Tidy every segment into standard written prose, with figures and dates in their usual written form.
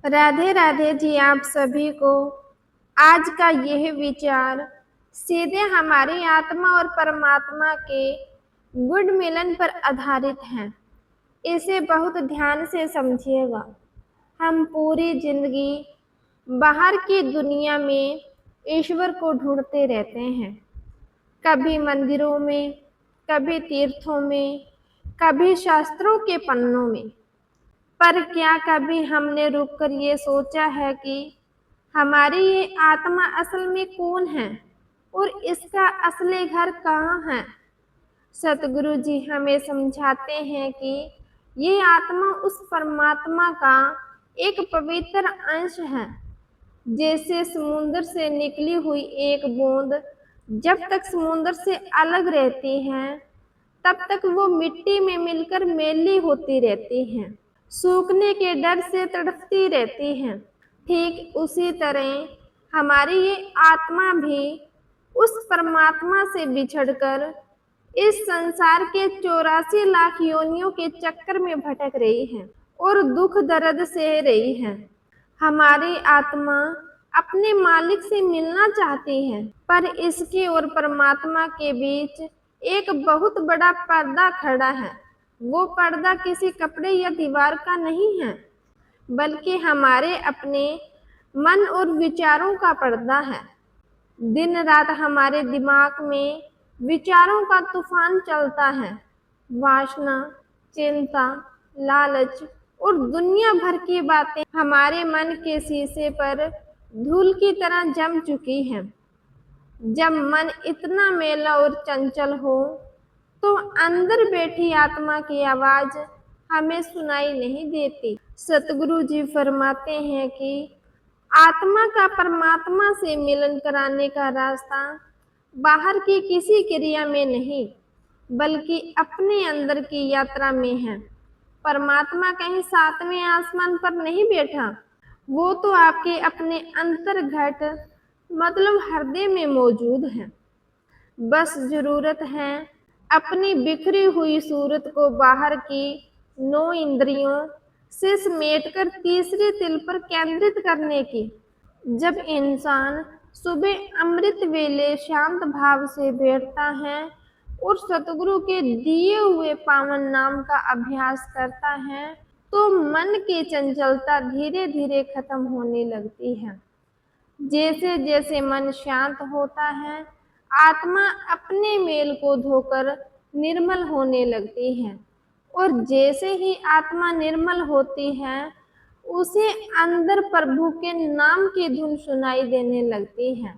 राधे राधे जी आप सभी को। आज का यह विचार सीधे हमारी आत्मा और परमात्मा के गुड मिलन पर आधारित है। इसे बहुत ध्यान से समझिएगा। हम पूरी जिंदगी बाहर की दुनिया में ईश्वर को ढूंढते रहते हैं, कभी मंदिरों में, कभी तीर्थों में, कभी शास्त्रों के पन्नों में। पर क्या कभी हमने रुककर ये सोचा है कि हमारी ये आत्मा असल में कौन है और इसका असली घर कहाँ है? सतगुरु जी हमें समझाते हैं कि ये आत्मा उस परमात्मा का एक पवित्र अंश है। जैसे समुद्र से निकली हुई एक बूंद जब तक समुद्र से अलग रहती है, तब तक वो मिट्टी में मिलकर मैली होती रहती हैं, सूखने के डर से तड़पती रहती हैं। ठीक उसी तरह हमारी ये आत्मा भी उस परमात्मा से बिछड़कर इस संसार के 84 लाख योनियों के चक्कर में भटक रही है और दुख दर्द सह रही है। हमारी आत्मा अपने मालिक से मिलना चाहती है, पर इसके और परमात्मा के बीच एक बहुत बड़ा पर्दा खड़ा है। वो पर्दा किसी कपड़े या दीवार का नहीं है, बल्कि हमारे अपने मन और विचारों का पर्दा है। दिन रात हमारे दिमाग में विचारों का तूफान चलता है। वासना, चिंता, लालच और दुनिया भर की बातें हमारे मन के शीशे पर धूल की तरह जम चुकी हैं। जब मन इतना मेला और चंचल हो तो अंदर बैठी आत्मा की आवाज हमें सुनाई नहीं देती। सतगुरु जी फरमाते हैं कि आत्मा का परमात्मा से मिलन कराने का रास्ता बाहर की किसी क्रिया में नहीं, बल्कि अपने अंदर की यात्रा में है। परमात्मा कहीं 7वें आसमान पर नहीं बैठा, वो तो आपके अपने अंतर्घट मतलब हृदय में मौजूद है। बस जरूरत है अपनी बिखरी हुई सूरत को बाहर की 9 इंद्रियों से समेटकर तीसरे तिल पर केंद्रित करने की। जब इंसान सुबह अमृत वेले शांत भाव से बैठता है और सतगुरु के दिए हुए पावन नाम का अभ्यास करता है, तो मन की चंचलता धीरे धीरे खत्म होने लगती है। जैसे जैसे मन शांत होता है, आत्मा अपने मेल को धोकर निर्मल होने लगती है, और जैसे ही आत्मा निर्मल होती है, उसे अंदर प्रभु के नाम की धुन सुनाई देने लगती है।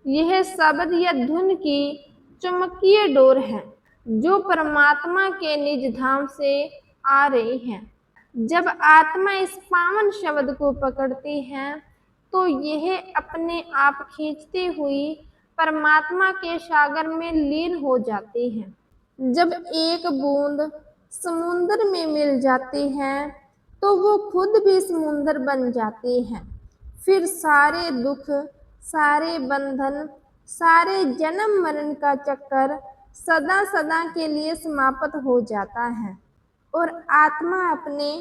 यह शब्द या धुन की चुंबकीय डोर है जो परमात्मा के निज धाम से आ रही है। जब आत्मा इस पावन शब्द को पकड़ती है, तो यह अपने आप खींचती हुई परमात्मा के सागर में लीन हो जाती है। जब एक बूंद समुद्र में मिल जाती है, तो वो खुद भी समुद्र बन जाती है। फिर सारे दुख, सारे बंधन, सारे जन्म मरण का चक्कर सदा सदा के लिए समाप्त हो जाता है और आत्मा अपने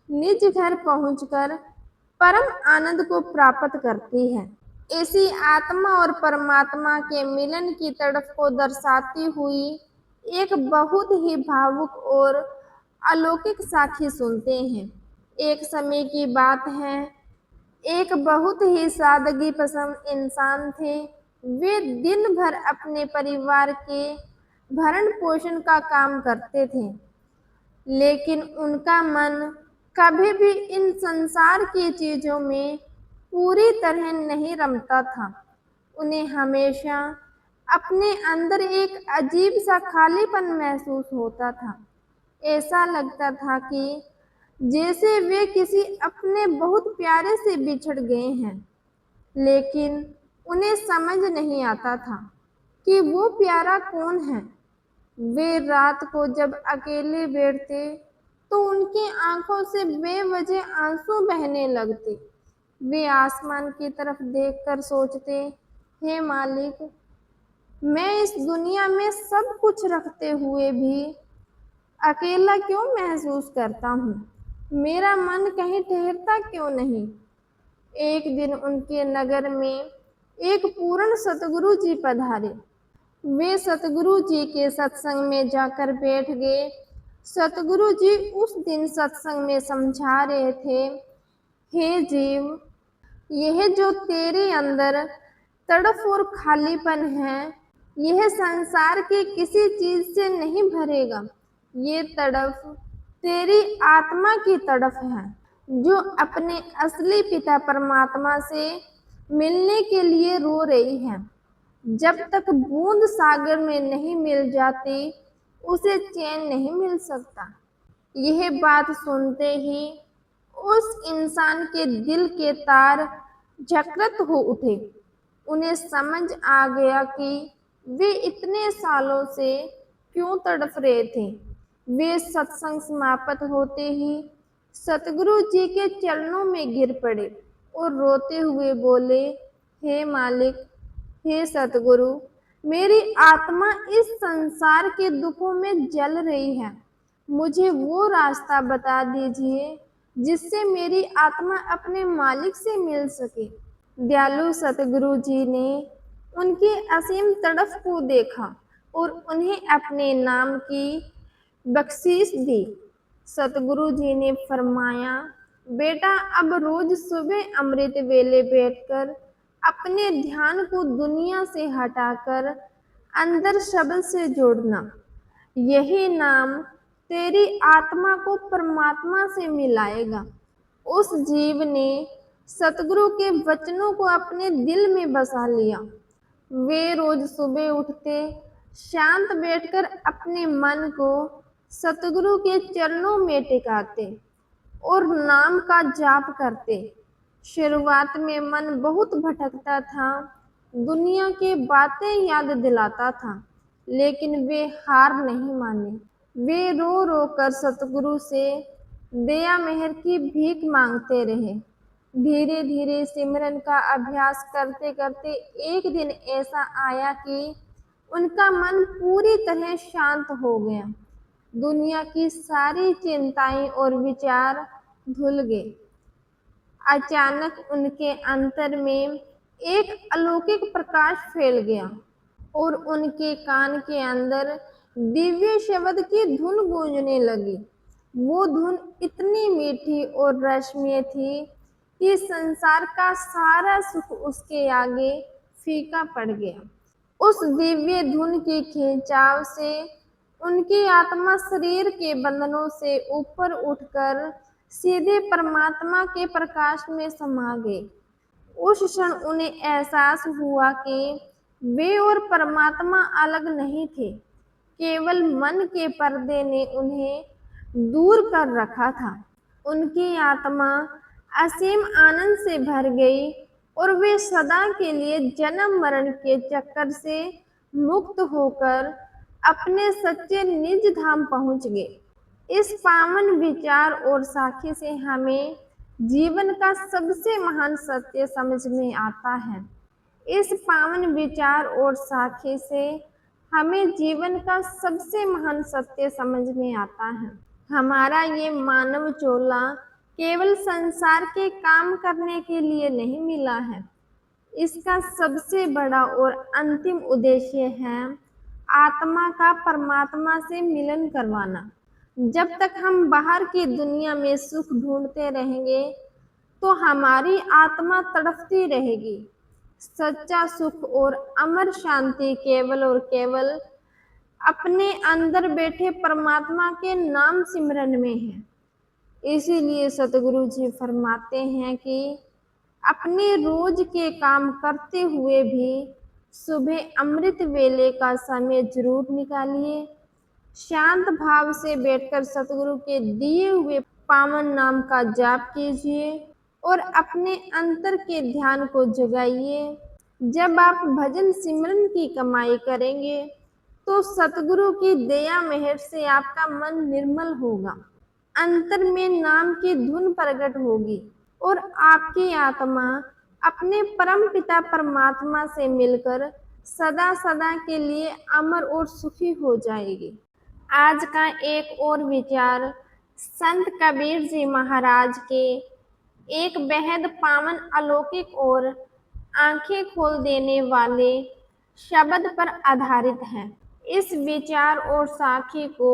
निज घर पहुंचकर परम आनंद को प्राप्त करती है। इसी आत्मा और परमात्मा के मिलन की तड़प को दर्शाती हुई एक बहुत ही भावुक और अलौकिक साखी सुनते हैं। एक समय की बात है, एक बहुत ही सादगी पसंद इंसान थे। वे दिन भर अपने परिवार के भरण पोषण का काम करते थे, लेकिन उनका मन कभी भी इन संसार की चीजों में पूरी तरह नहीं रमता था। उन्हें हमेशा अपने अंदर एक अजीब सा खालीपन महसूस होता था। ऐसा लगता था कि जैसे वे किसी अपने बहुत प्यारे से बिछड़ गए हैं, लेकिन उन्हें समझ नहीं आता था कि वो प्यारा कौन है। वे रात को जब अकेले बैठते, तो उनकी आंखों से बेवजह आंसू बहने लगते। वे आसमान की तरफ देखकर सोचते, हे मालिक, मैं इस दुनिया में सब कुछ रखते हुए भी अकेला क्यों महसूस करता हूँ? मेरा मन कहीं ठहरता क्यों नहीं? एक दिन उनके नगर में एक पूर्ण सतगुरु जी पधारे। वे सतगुरु जी के सत्संग में जाकर बैठ गए। सतगुरु जी उस दिन सत्संग में समझा रहे थे, हे जीव, यह जो तेरे अंदर तड़फ और खालीपन है, यह संसार के किसी चीज से नहीं भरेगा। ये तड़फ तेरी आत्मा की तड़फ है, जो अपने असली पिता परमात्मा से मिलने के लिए रो रही है। जब तक बूंद सागर में नहीं मिल जाती, उसे चैन नहीं मिल सकता। यह बात सुनते ही उस इंसान के दिल के तार झकरत हो उठे। उन्हें समझ आ गया कि वे इतने सालों से क्यों तड़प रहे थे। वे सत्संग समाप्त होते ही सतगुरु जी के चरणों में गिर पड़े और रोते हुए बोले, हे मालिक, हे सतगुरु, मेरी आत्मा इस संसार के दुखों में जल रही है। मुझे वो रास्ता बता दीजिए जिससे मेरी आत्मा अपने मालिक से मिल सके। दयालु सतगुरु जी ने उनकी असीम तड़फ को देखा और उन्हें अपने नाम की बख्शीश दी। सतगुरु जी ने फरमाया, बेटा, अब रोज सुबह अमृत वेले बैठकर अपने ध्यान को दुनिया से हटाकर अंदर शब्द से जोड़ना। यही नाम तेरी आत्मा को परमात्मा से मिलाएगा। उस जीव ने सतगुरु के वचनों को अपने दिल में बसा लिया। वे रोज सुबह उठते, शांत बैठकर अपने मन को सतगुरु के चरणों में टिकाते और नाम का जाप करते। शुरुआत में मन बहुत भटकता था, दुनिया की बातें याद दिलाता था, लेकिन वे हार नहीं माने। वे रो रो कर सतगुरु से दया मेहर की भीख मांगते रहे। धीरे धीरे सिमरन का अभ्यास करते करते एक दिन ऐसा आया कि उनका मन पूरी तरह शांत हो गया। दुनिया की सारी चिंताएं और विचार धुल गए। अचानक उनके अंतर में एक अलौकिक प्रकाश फैल गया और उनके कान के अंदर दिव्य शब्द की धुन गूंजने लगी। वो धुन इतनी मीठी और रसमय थी कि संसार का सारा सुख उसके आगे फीका पड़ गया। उस दिव्य धुन की खिंचाव से उनकी आत्मा शरीर के बंधनों से ऊपर उठकर सीधे परमात्मा के प्रकाश में समा गई। उस क्षण उन्हें एहसास हुआ कि वे और परमात्मा अलग नहीं थे, केवल मन के पर्दे ने उन्हें दूर कर रखा था। उनकी आत्मा असीम आनंद से भर गई और वे सदा के लिए जन्म मरण के चक्कर से मुक्त होकर अपने सच्चे निज धाम पहुंच गए। इस पावन विचार और साखी से हमें जीवन का सबसे महान सत्य समझ में आता है। इस पावन विचार और साखी से हमें जीवन का सबसे महान सत्य समझ में आता है। हमारा ये मानव चोला केवल संसार के काम करने के लिए नहीं मिला है। इसका सबसे बड़ा और अंतिम उद्देश्य है आत्मा का परमात्मा से मिलन करवाना। जब तक हम बाहर की दुनिया में सुख ढूंढते रहेंगे तो हमारी आत्मा तड़पती रहेगी। सच्चा सुख और अमर शांति केवल और केवल अपने अंदर बैठे परमात्मा के नाम सिमरन में है। इसीलिए सतगुरु जी फरमाते हैं कि अपने रोज के काम करते हुए भी सुबह अमृत वेले का समय जरूर निकालिए। शांत भाव से बैठकर सतगुरु के दिए हुए पावन नाम का जाप कीजिए और अपने अंतर के ध्यान को जगाइए। जब आप भजन सिमरन की कमाई करेंगे तो सतगुरु की दया मेहर से आपका मन निर्मल होगा, अंतर में नाम की धुन प्रकट होगी और आपकी आत्मा अपने परम पिता परमात्मा से मिलकर सदा सदा के लिए अमर और सुखी हो जाएगी। आज का एक और विचार संत कबीर जी महाराज के एक बेहद पावन, अलौकिक और आंखें खोल देने वाले शब्द पर आधारित है। इस विचार और साखी को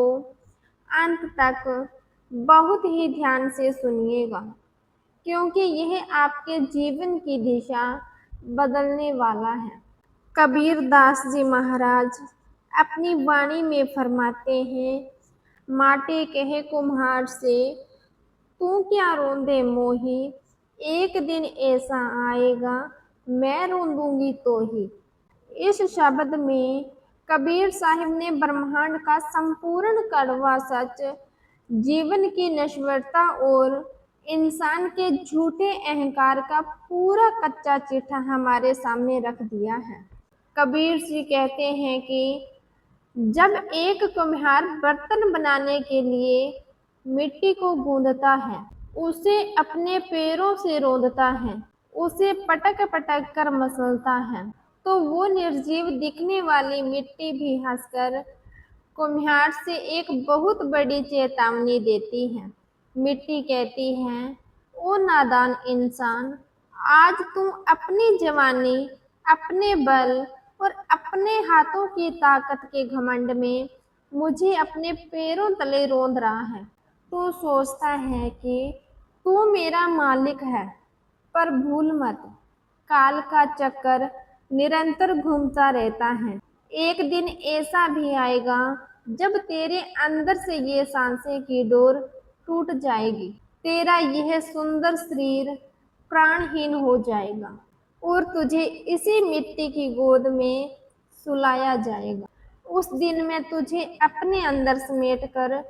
अंत तक बहुत ही ध्यान से सुनिएगा, क्योंकि यह आपके जीवन की दिशा बदलने वाला है। कबीर दास जी महाराज अपनी वाणी में फरमाते हैं, माटे कहे कुम्हार से तू क्या रोंदे मोही, एक दिन ऐसा आएगा मैं रोंदूंगी तो ही। इस शब्द में कबीर साहिब ने ब्रह्मांड का संपूर्ण कड़वा सच, जीवन की नश्वरता और इंसान के झूठे अहंकार का पूरा कच्चा चिट्ठा हमारे सामने रख दिया है। कबीर जी कहते हैं कि जब एक कुम्हार बर्तन बनाने के लिए मिट्टी को गूंदता है, उसे अपने पैरों से रौंदता है, उसे पटक पटक कर मसलता है, तो वो निर्जीव दिखने वाली मिट्टी भी हंसकर कुम्हार से एक बहुत बड़ी चेतावनी देती है। मिट्टी कहती है, ओ नादान इंसान, आज तुम अपनी जवानी, अपने बल और अपने हाथों की ताकत के घमंड में मुझे अपने पैरों तले रौंद रहा है। तू सोचता है कि तू मेरा मालिक है, पर भूल मत, काल का चक्कर निरंतर घूमता रहता है। एक दिन ऐसा भी आएगा जब तेरे अंदर से ये सांसें की डोर टूट जाएगी, तेरा यह सुंदर शरीर प्राणहीन हो जाएगा और तुझे इसी मिट्टी की गोद में सुलाया जाएगा। उस दिन मैं तुझे अपने अंदर समेट कर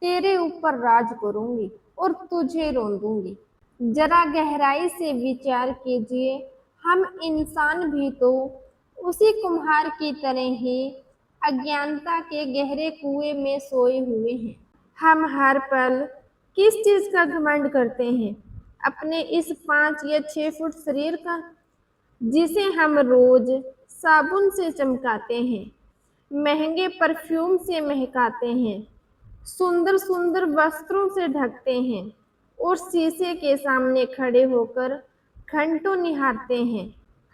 तेरे ऊपर राज करूंगी और तुझे रौंदूंगी। जरा गहराई से विचार कीजिए, हम इंसान भी तो उसी कुम्हार की तरह ही अज्ञानता के गहरे कुएं में सोए हुए हैं। हम हर पल किस चीज का घमंड करते हैं? अपने इस 5 या 6 फुट शरीर का, जिसे हम रोज साबुन से चमकाते हैं, महंगे परफ्यूम से महकाते हैं, सुंदर सुंदर वस्त्रों से ढकते हैं और शीशे के सामने खड़े होकर घंटों निहारते हैं।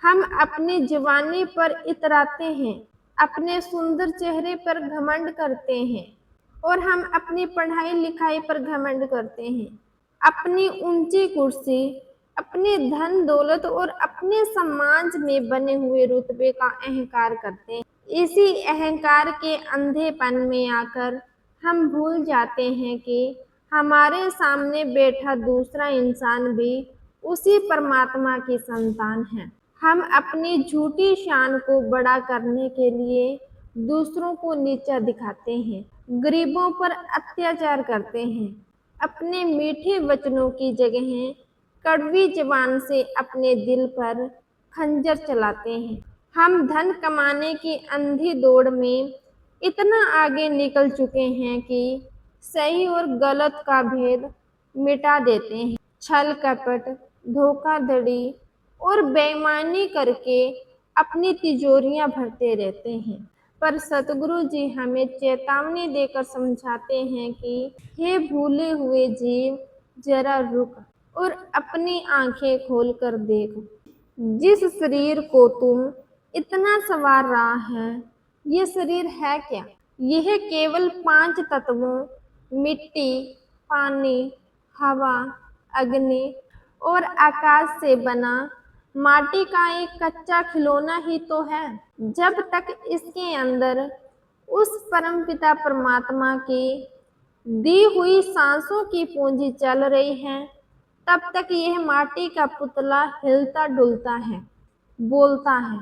हम अपनी जवानी पर इतराते हैं, अपने सुंदर चेहरे पर घमंड करते हैं और हम अपनी पढ़ाई लिखाई पर घमंड करते हैं, अपनी ऊंची कुर्सी, अपने धन दौलत और अपने समाज में बने हुए रुतबे का अहंकार करते हैं। इसी अहंकार के अंधेपन में आकर हम भूल जाते हैं कि हमारे सामने बैठा दूसरा इंसान भी उसी परमात्मा की संतान है। हम अपनी झूठी शान को बड़ा करने के लिए दूसरों को नीचा दिखाते हैं, गरीबों पर अत्याचार करते हैं, अपने मीठे वचनों की जगह कड़वी जबान से अपने दिल पर खंजर चलाते हैं। हम धन कमाने की अंधी दौड़ में इतना आगे निकल चुके हैं कि सही और गलत का भेद मिटा देते हैं। छल कपट, धोखाधड़ी और बेईमानी करके अपनी तिजोरियां भरते रहते हैं। पर सतगुरु जी हमें चेतावनी देकर समझाते हैं कि हे भूले हुए जीव, जरा रुक और अपनी आंखें खोल कर देख। जिस शरीर को तुम इतना सवार रहा है, ये शरीर है क्या? यह केवल 5 तत्वों मिट्टी, पानी, हवा, अग्नि और आकाश से बना माटी का एक कच्चा खिलौना ही तो है। जब तक इसके अंदर उस परमपिता परमात्मा की दी हुई सांसों की पूंजी चल रही है, तब तक यह माटी का पुतला हिलता डुलता है, बोलता है,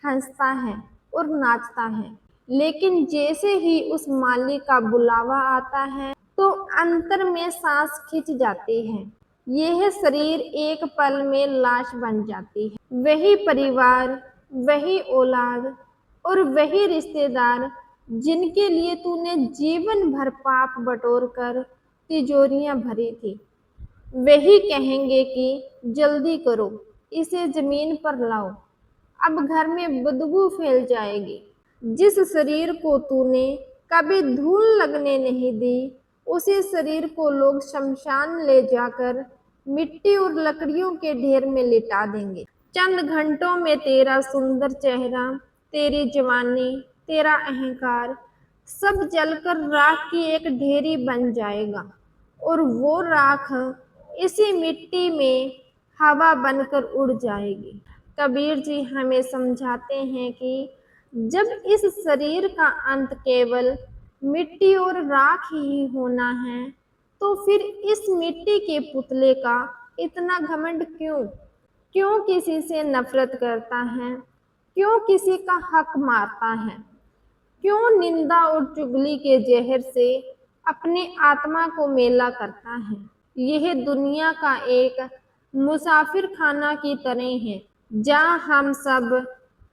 हंसता है और नाचता है। लेकिन जैसे ही उस मालिक का बुलावा आता है, तो अंतर में सांस खिंच जाती है। यह शरीर एक पल में लाश बन जाती है। वही परिवार, वही औलाद और वही रिश्तेदार जिनके लिए तूने जीवन भर पाप बटोर कर तिजोरियां भरी थी, वही कहेंगे कि जल्दी करो, इसे जमीन पर लाओ, अब घर में बदबू फैल जाएगी। जिस शरीर को तूने कभी धूल लगने नहीं दी, उसी शरीर को लोग शमशान ले जाकर मिट्टी और लकड़ियों के ढेर में लिटा देंगे। चंद घंटों में तेरा सुंदर चेहरा, तेरी जवानी, तेरा अहंकार सब जलकर राख की एक ढेरी बन जाएगा और वो राख इसी मिट्टी में हवा बनकर उड़ जाएगी। कबीर जी हमें समझाते हैं कि जब इस शरीर का अंत केवल मिट्टी और राख ही होना है तो फिर इस मिट्टी के पुतले का इतना घमंड क्यों? क्यों किसी से नफरत करता है? क्यों किसी का हक मारता है? क्यों निंदा और चुगली के जहर से अपनी आत्मा को मेला करता है? यह दुनिया का एक मुसाफिर खाना की तरह है जहाँ हम सब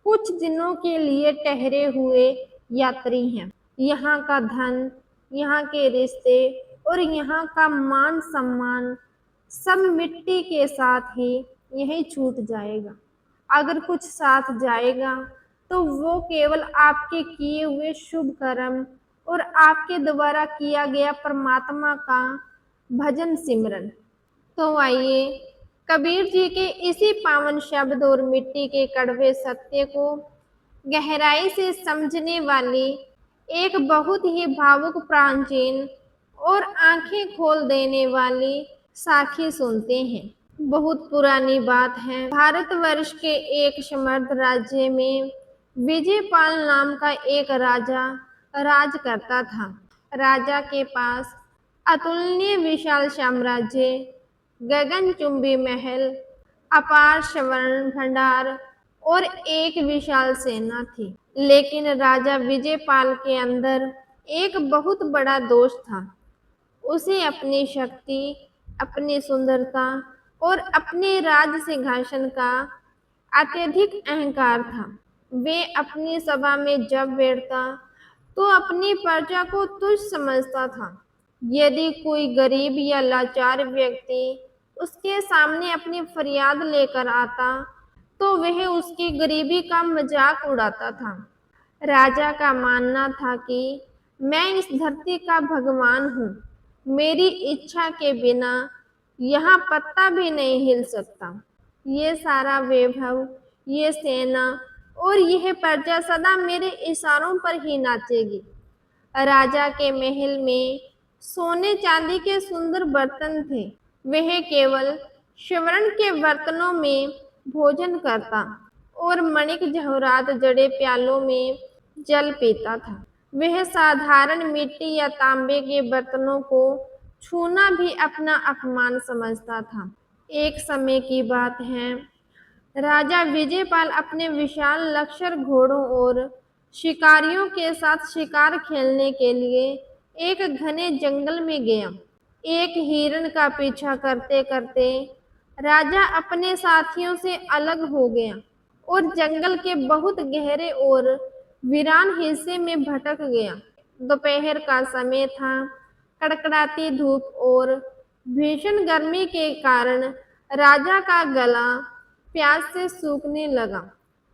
कुछ दिनों के लिए ठहरे हुए यात्री हैं। यहाँ का धन, यहाँ के रिश्ते और यहाँ का मान सम्मान सब मिट्टी के साथ ही यही छूट जाएगा। अगर कुछ साथ जाएगा तो वो केवल आपके किए हुए शुभ कर्म और आपके द्वारा किया गया परमात्मा का भजन सिमरन। तो आइए कबीर जी के इसी पावन शब्द और मिट्टी के कड़वे सत्य को गहराई से समझने वाली एक बहुत ही भावुक, प्राचीन और आंखें खोल देने वाली साखी सुनते हैं। बहुत पुरानी बात है। भारतवर्ष के एक समृद्ध राज्य में विजयपाल नाम का एक राजा राज करता था। राजा के पास अतुलनीय विशाल साम्राज्य, गगनचुंबी महल, अपार स्वर्ण भंडार और एक विशाल सेना थी। लेकिन राजा विजयपाल के अंदर एक बहुत बड़ा दोष था। उसे अपनी शक्ति, अपनी सुंदरता और अपने राज सिंहासन का अत्यधिक अहंकार था। वे अपनी सभा में जब बैठता तो अपनी प्रजा को तुच्छ समझता था। यदि कोई गरीब या लाचार व्यक्ति उसके सामने अपनी फरियाद लेकर आता तो वह उसकी गरीबी का मजाक उड़ाता था। राजा का मानना था कि मैं इस धरती का भगवान हूँ, मेरी इच्छा के बिना यहाँ पत्ता भी नहीं हिल सकता। ये सारा वैभव, ये सेना और यह प्रजा सदा मेरे इशारों पर ही नाचेगी। राजा के महल में सोने चांदी के सुंदर बर्तन थे। वह केवल स्वर्ण के बर्तनों में भोजन करता और मणिक जवाहरात जड़े प्यालों में जल पीता था। वह साधारण मिट्टी या तांबे के बर्तनों को छूना भी अपना अपमान समझता था। एक समय की बात है, राजा विजयपाल अपने विशाल लश्कर, घोड़ों और शिकारियों के साथ शिकार खेलने के लिए एक घने जंगल में गया। एक हिरण का पीछा करते करते राजा अपने साथियों से अलग हो गया और जंगल के बहुत गहरे और वीरान हिस्से में भटक गया। दोपहर का समय था। कड़कड़ाती धूप और भीषण गर्मी के कारण राजा का गला प्यास से सूखने लगा।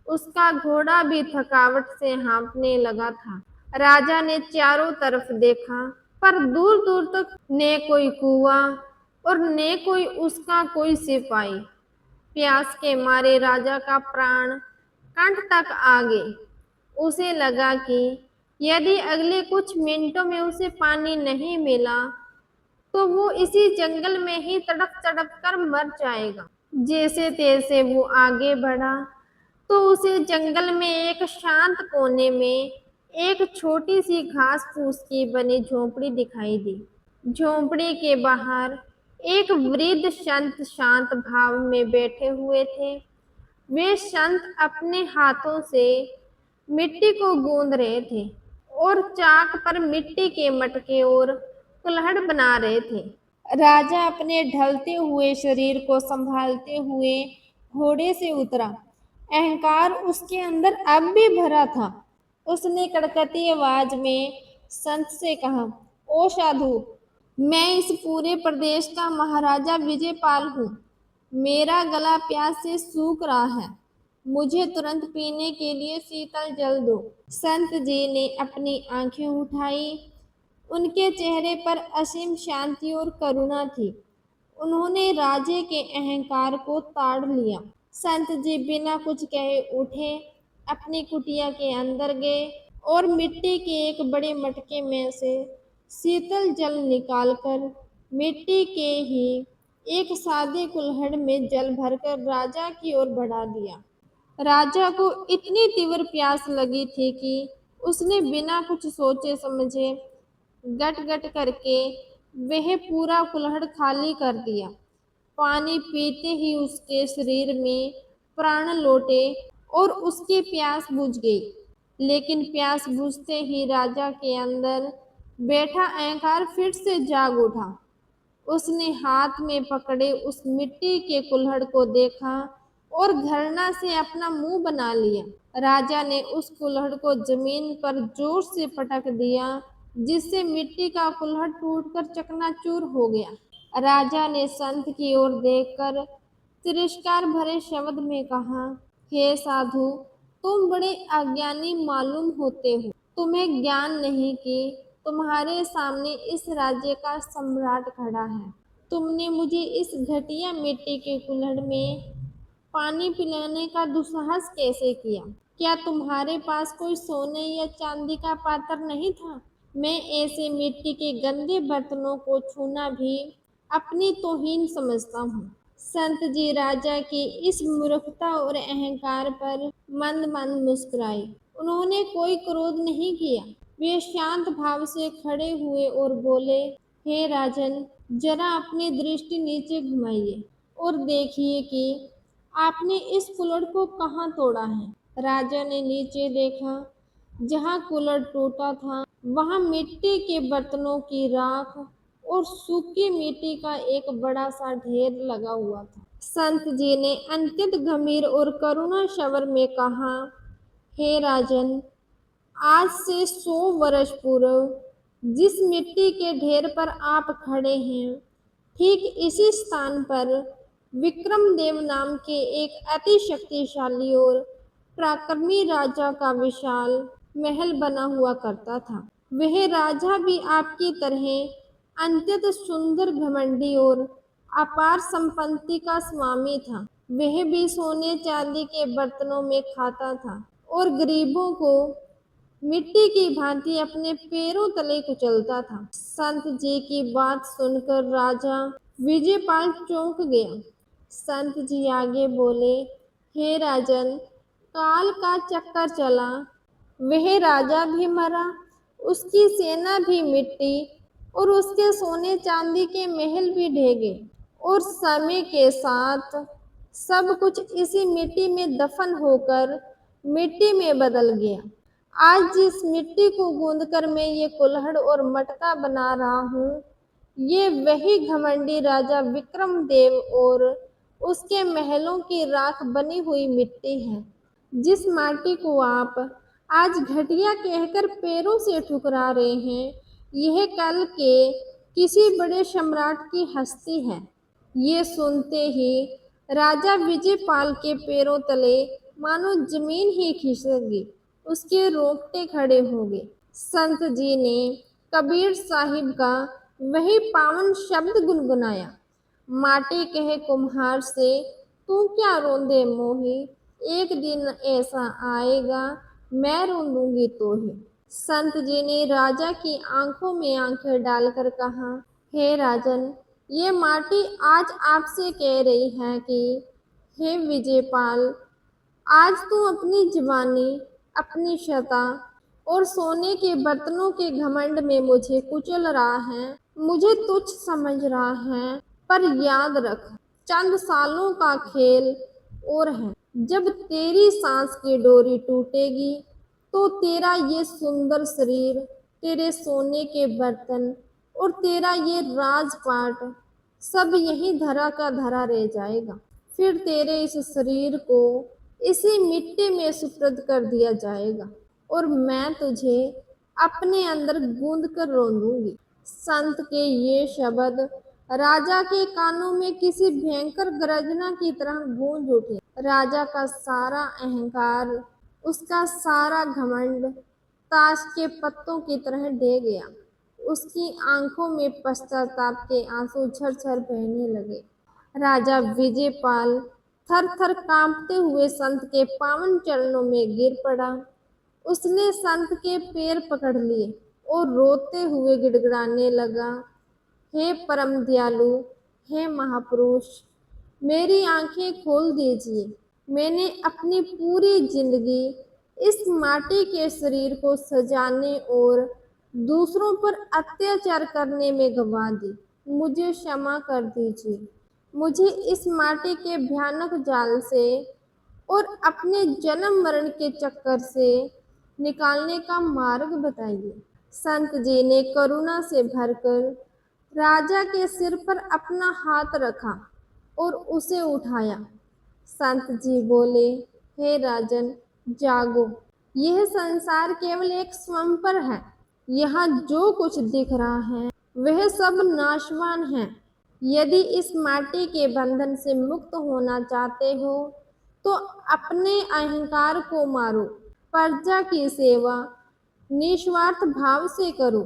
उसका घोड़ा भी थकावट से हाँफने लगा था। राजा ने चारों तरफ देखा पर दूर दूर तक न कोई कुआं और न कोई उसका कोई सिपाही। प्यास के मारे राजा का प्राण कंठ तक आ गए। उसे लगा कि यदि अगले कुछ मिनटों में उसे पानी नहीं मिला तो वो इसी जंगल में ही तड़प तड़प कर मर जाएगा। जैसे तैसे वो आगे बढ़ा तो उसे जंगल में एक शांत कोने में एक छोटी सी घास फूस की बनी झोंपड़ी दिखाई दी। झोंपड़ी के बाहर एक वृद्ध संत शांत भाव में बैठे हुए थे। वे संत अपने हाथों से मिट्टी को गूंद रहे थे और चाक पर मिट्टी के मटके और कुल्हड़ बना रहे थे। राजा अपने ढलते हुए शरीर को संभालते हुए घोड़े से उतरा। अहंकार उसके अंदर अब भी भरा था। उसने कड़कती आवाज में संत से कहा, ओ साधु, मैं इस पूरे प्रदेश का महाराजा विजयपाल हूँ। मेरा गला प्यास से सूख रहा है। मुझे तुरंत पीने के लिए शीतल जल दो। संत जी ने अपनी आंखें उठाई। उनके चेहरे पर असीम शांति और करुणा थी। उन्होंने राजे के अहंकार को ताड़ लिया। संत जी बिना कुछ कहे उठे, अपनी कुटिया के अंदर गए और मिट्टी के एक बड़े मटके में से शीतल जल निकालकर मिट्टी के ही एक सादे कुल्हड़ में जल भरकर राजा की ओर बढ़ा दिया। राजा को इतनी तीव्र प्यास लगी थी कि उसने बिना कुछ सोचे समझे गट गट करके वह पूरा कुल्हड़ खाली कर दिया। पानी पीते ही उसके शरीर में प्राण लौटे और उसकी प्यास बुझ गई। लेकिन प्यास बुझते ही राजा के अंदर बैठा अहंकार फिर से जाग उठा। उसने हाथ में पकड़े उस मिट्टी के कुल्हड़ को देखा और घृणा से अपना मुंह बना लिया। राजा ने उस कुल्हड़ को जमीन पर जोर से पटक दिया, जिससे मिट्टी का कुल्हड़ टूटकर चकनाचूर हो गया। राजा ने संत की ओर देखकर तिरस्कार भरे शब्द में कहा, हे साधु, तुम बड़े अज्ञानी मालूम होते हो। तुम्हें ज्ञान नहीं कि तुम्हारे सामने इस राज्य का सम्राट खड़ा है। तुमने मुझे इस घटिया मिट्टी के कुल्हड़ में पानी पिलाने का दुस्साहस कैसे किया? क्या तुम्हारे पास कोई सोने या चांदी का पात्र नहीं था? मैं ऐसे मिट्टी के गंदे बर्तनों को छूना भी अपनी तौहीन समझता हूँ। संत जी राजा की इस मूर्खता और अहंकार पर मंद मंद मुस्कुराए। उन्होंने कोई क्रोध नहीं किया। वे शांत भाव से खड़े हुए और बोले, हे राजन, जरा अपनी दृष्टि नीचे घुमाइए और देखिए कि आपने इस कुल्हड़ को कहाँ तोड़ा है। राजा ने नीचे देखा। जहाँ कुल्हड़ टूटा था वहाँ मिट्टी के बर्तनों की राख और सूखी मिट्टी का एक बड़ा सा ढेर लगा हुआ था। संत जी ने अत्यंत गंभीर और करुणा स्वर में कहा, हे राजन, आज से 100 वर्ष पूर्व जिस मिट्टी के ढेर पर आप खड़े हैं, ठीक इसी स्थान पर विक्रमदेव नाम के एक अति शक्तिशाली और पराक्रमी राजा का विशाल महल बना हुआ करता था। वह राजा भी आपकी तरह अत्यंत सुंदर, घमंडी और अपार संपत्ति का स्वामी था। वह भी सोने चांदी के बर्तनों में खाता था और गरीबों को मिट्टी की भांति अपने पैरों तले कुचलता था। संत जी की बात सुनकर राजा विजयपाल चौंक गया। संत जी आगे बोले, हे राजन, काल का चक्कर चला, वह राजा भी मरा, उसकी सेना भी मिट्टी और उसके सोने चांदी के महल भी ढह गए और समय के साथ सब कुछ इसी मिट्टी में दफन होकर मिट्टी में बदल गया। आज जिस मिट्टी को गूंदकर मैं ये कुल्हड़ और मटका बना रहा हूँ, ये वही घमंडी राजा विक्रमदेव और उसके महलों की राख बनी हुई मिट्टी है। जिस माटी को आप आज घटिया कहकर पैरों से ठुकरा रहे हैं, यह कल के किसी बड़े सम्राट की हस्ती है। ये सुनते ही राजा विजयपाल के पैरों तले मानो जमीन ही खिसक गई, उसके रोंगटे खड़े हो गए। संत जी ने कबीर साहिब का वही पावन शब्द गुनगुनाया, माटी कहे कुम्हार से, तू क्या रोंदे मोही, एक दिन ऐसा आएगा मैं रोंदूंगी तो ही। संत जी ने राजा की आंखों में आंखें डालकर कहा, हे राजन, ये माटी आज आपसे कह रही है कि हे विजयपाल, आज तू अपनी जवानी, अपनी क्षमता और सोने के बर्तनों के घमंड में मुझे कुचल रहा है, मुझे तुच्छ समझ रहा है। पर याद रख, चंद सालों का खेल और है। जब तेरी सांस की डोरी टूटेगी तो तेरा ये सुंदर शरीर, तेरे सोने के बर्तन और तेरा ये राजपाट सब यहीं धरा का धरा रह जाएगा। फिर तेरे इस शरीर को इसी मिट्टी में सुपुर्द कर दिया जाएगा और मैं तुझे अपने अंदर गूंद कर रोंदूंगी। संत के ये शब्द राजा के कानों में किसी भयंकर गर्जना की तरह गूंज उठे। राजा का सारा अहंकार, उसका सारा घमंड ताश के पत्तों की तरह ढह गया। उसकी आंखों में पश्चाताप के आंसू झरझर बहने लगे। राजा विजयपाल थर थर कांपते हुए संत के पावन चरणों में गिर पड़ा। उसने संत के पैर पकड़ लिए और रोते हुए गिड़गिड़ाने लगा, हे परम दयालु, हे महापुरुष, मेरी आंखें खोल दीजिए। मैंने अपनी पूरी जिंदगी इस माटी के शरीर को सजाने और दूसरों पर अत्याचार करने में गंवा दी। मुझे क्षमा कर दीजिए। मुझे इस माटी के भयानक जाल से और अपने जन्म मरण के चक्कर से निकालने का मार्ग बताइए। संत जी ने करुणा से भरकर राजा के सिर पर अपना हाथ रखा और उसे उठाया। संत जी बोले, हे राजन, जागो। यह संसार केवल एक स्वयंवर है। यहाँ जो कुछ दिख रहा है वह सब नाशवान है। यदि इस माटी के बंधन से मुक्त होना चाहते हो तो अपने अहंकार को मारो, प्रजा की सेवा निस्वार्थ भाव से करो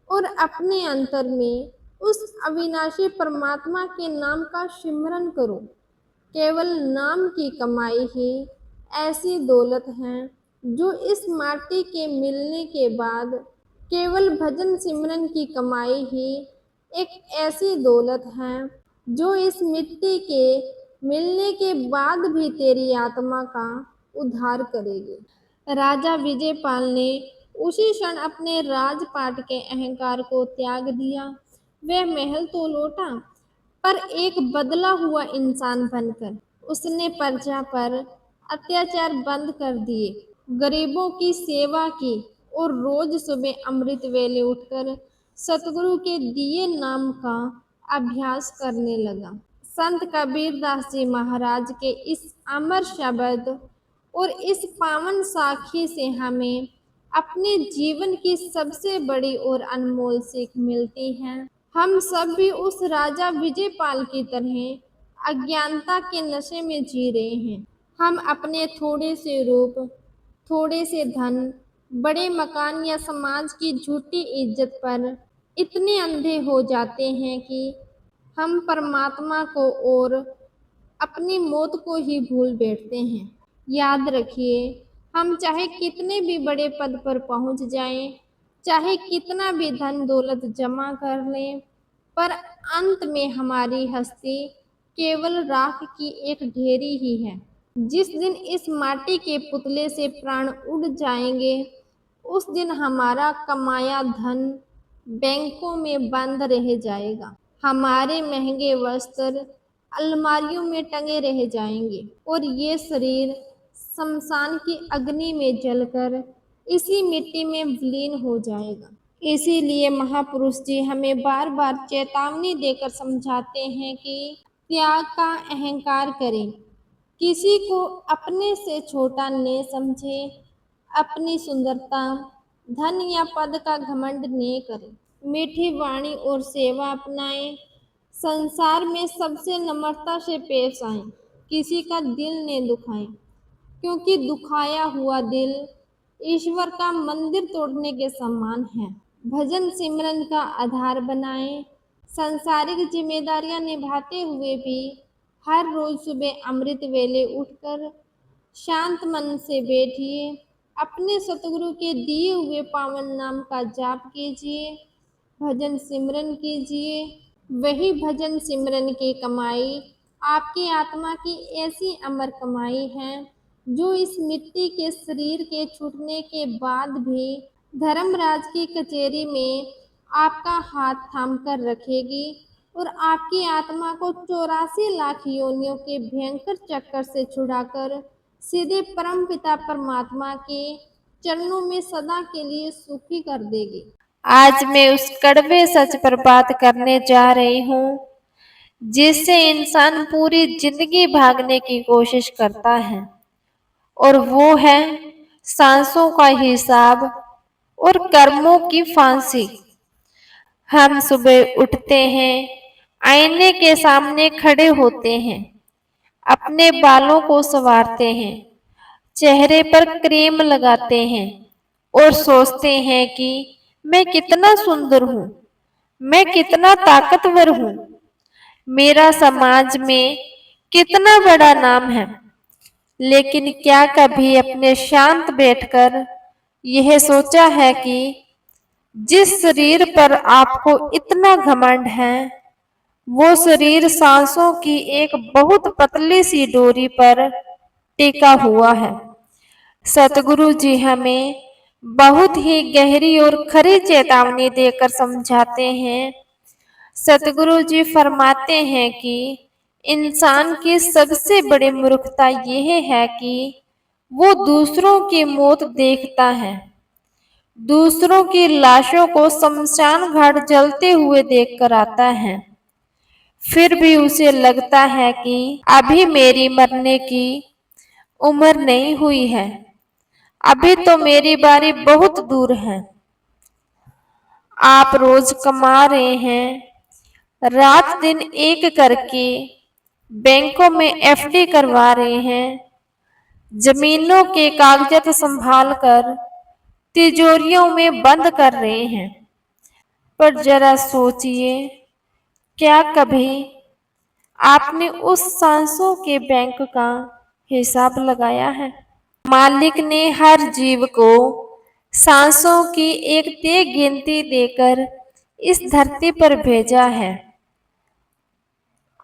और अपने अंतर में उस अविनाशी परमात्मा के नाम का सिमरन करो। केवल नाम की कमाई ही ऐसी दौलत है जो इस माटी के मिलने के बाद, केवल भजन सिमरन की कमाई ही एक ऐसी दौलत है जो इस मिट्टी के मिलने के बाद भी तेरी आत्मा का उद्धार करेगी। राजा विजयपाल ने उसी क्षण अपने राजपाट के अहंकार को त्याग दिया। वह महल तो लौटा, पर एक बदला हुआ इंसान बनकर। उसने प्रजा पर अत्याचार बंद कर दिए, गरीबों की सेवा की और रोज सुबह अमृत वेले उठकर सतगुरु के दिए नाम का अभ्यास करने लगा। संत कबीरदास जी महाराज के इस अमर शब्द और इस पावन साखी से हमें अपने जीवन की सबसे बड़ी और अनमोल सीख मिलती है। हम सब भी उस राजा विजयपाल की तरह अज्ञानता के नशे में जी रहे हैं। हम अपने थोड़े से रूप, थोड़े से धन, बड़े मकान या समाज की झूठी इज्जत पर इतने अंधे हो जाते हैं कि हम परमात्मा को और अपनी मौत को ही भूल बैठते हैं। याद रखिए, हम चाहे कितने भी बड़े पद पर पहुंच जाएं, चाहे कितना भी धन दौलत जमा कर लें, पर अंत में हमारी हस्ती केवल राख की एक ढेरी ही है। जिस दिन इस माटी के पुतले से प्राण उड़ जाएंगे, उस दिन हमारा कमाया धन बैंकों में बंद रह जाएगा। हमारे महंगे वस्त्र अलमारियों में टंगे रह जाएंगे और ये शरीर शमशान की अग्नि में जलकर इसी मिट्टी में विलीन हो जाएगा। इसीलिए महापुरुष जी हमें बार बार चेतावनी देकर समझाते हैं कि त्याग का अहंकार करें, किसी को अपने से छोटा न समझे, अपनी सुंदरता, धन या पद का घमंड न करें, मीठी वाणी और सेवा अपनाएं, संसार में सबसे नम्रता से पेश आएं, किसी का दिल न दुखाएं, क्योंकि दुखाया हुआ दिल ईश्वर का मंदिर तोड़ने के समान है। भजन सिमरन का आधार बनाएं, सांसारिक जिम्मेदारियां निभाते हुए भी हर रोज सुबह अमृत वेले उठकर शांत मन से बैठिए, अपने सतगुरु के दिए हुए पावन नाम का जाप कीजिए, भजन सिमरन कीजिए। वही भजन सिमरन की कमाई आपकी आत्मा की ऐसी अमर कमाई है जो इस मिट्टी के शरीर के छूटने के बाद भी धर्मराज की कचहरी में आपका हाथ थाम कर रखेगी और आपकी आत्मा को 84 लाख योनियों के भयंकर चक्कर से छुड़ाकर सीधे परम पिता परमात्मा के चरणों में सदा के लिए सुखी कर देगी। आज मैं उस कड़वे सच पर बात करने जा रही हूँ जिससे इंसान पूरी जिंदगी भागने की कोशिश करता है, और वो है सांसों का हिसाब और कर्मों की फांसी। हम सुबह उठते हैं, आईने के सामने खड़े होते हैं, अपने बालों को संवारते हैं, चेहरे पर क्रीम लगाते हैं और सोचते हैं कि मैं कितना सुंदर हूँ, मैं कितना ताकतवर हूँ, मेरा समाज में कितना बड़ा नाम है। लेकिन क्या कभी अपने शांत बैठकर यह सोचा है कि जिस शरीर पर आपको इतना घमंड है, वो शरीर सांसों की एक बहुत पतली सी डोरी पर टिका हुआ है। सतगुरु जी हमें बहुत ही गहरी और खरी चेतावनी देकर समझाते हैं। सतगुरु जी फरमाते हैं कि इंसान की सबसे बड़ी मूर्खता यह है कि वो दूसरों की मौत देखता है, दूसरों की लाशों को शमशान घाट जलते हुए देखकर आता है, फिर भी उसे लगता है कि अभी मेरी मरने की उम्र नहीं हुई है, अभी तो मेरी बारी बहुत दूर है। आप रोज कमा रहे हैं, रात दिन एक करके बैंकों में एफडी करवा रहे हैं, जमीनों के कागजात संभाल कर तिजोरियों में बंद कर रहे हैं। पर जरा सोचिए, क्या कभी आपने उस सांसों के बैंक का हिसाब लगाया है? मालिक ने हर जीव को सांसों की एक तय गिनती देकर इस धरती पर भेजा है।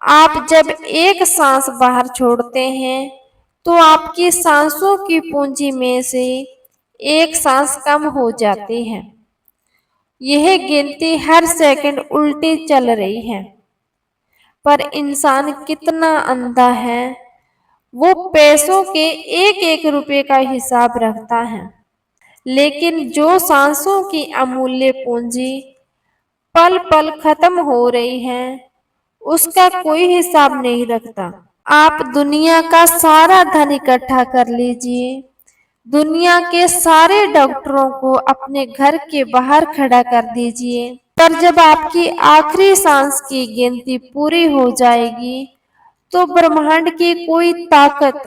आप जब एक सांस बाहर छोड़ते हैं तो आपकी सांसों की पूंजी में से एक सांस कम हो जाती है। यह गिनती हर सेकंड उल्टी चल रही है। पर इंसान कितना अंधा है, वो पैसों के एक एक रुपए का हिसाब रखता है, लेकिन जो सांसों की अमूल्य पूंजी पल पल खत्म हो रही है, उसका कोई हिसाब नहीं रखता। आप दुनिया का सारा धन इकट्ठा कर लीजिए, दुनिया के सारे डॉक्टरों को अपने घर के बाहर खड़ा कर दीजिए, पर जब आपकी आखिरी सांस की गिनती पूरी हो जाएगी तो ब्रह्मांड की कोई ताकत,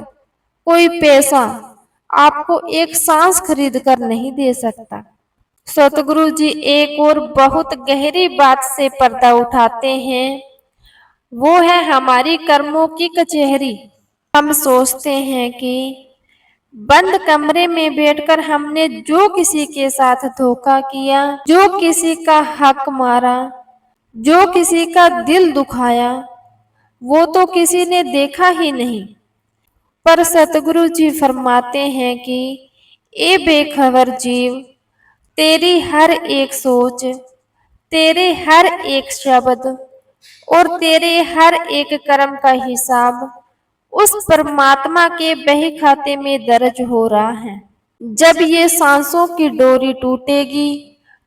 कोई पैसा आपको एक सांस खरीद कर नहीं दे सकता। सतगुरु जी एक और बहुत गहरी बात से पर्दा उठाते हैं, वो है हमारी कर्मों की कचहरी। हम सोचते हैं कि बंद कमरे में बैठकर हमने जो किसी के साथ धोखा किया, जो किसी का हक मारा, जो किसी का दिल दुखाया, वो तो किसी ने देखा ही नहीं। पर सतगुरु जी फरमाते हैं कि ए बेखबर जीव, तेरी हर एक सोच, तेरे हर एक शब्द और तेरे हर एक कर्म का हिसाब उस परमात्मा के बही खाते में दर्ज हो रहा है। जब ये सांसों की डोरी टूटेगी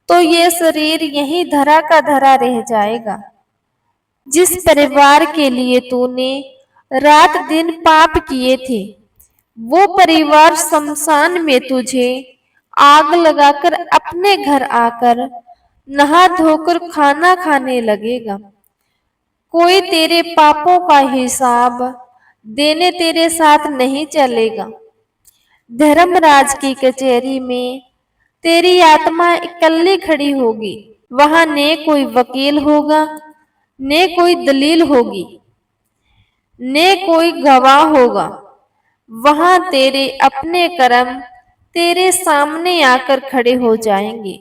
तो ये शरीर यहीं धरा का धरा रह जाएगा। जिस परिवार के लिए तूने रात दिन पाप किए थे, वो परिवार शमशान में तुझे आग लगाकर अपने घर आकर नहा धोकर खाना खाने लगेगा। कोई तेरे पापों का हिसाब देने तेरे साथ नहीं चलेगा। धर्मराज की कचहरी में तेरी आत्मा इकल्ली खड़ी होगी। वहां न कोई वकील होगा, न कोई दलील होगी, न कोई गवाह होगा। वहां तेरे अपने कर्म तेरे सामने आकर खड़े हो जाएंगे।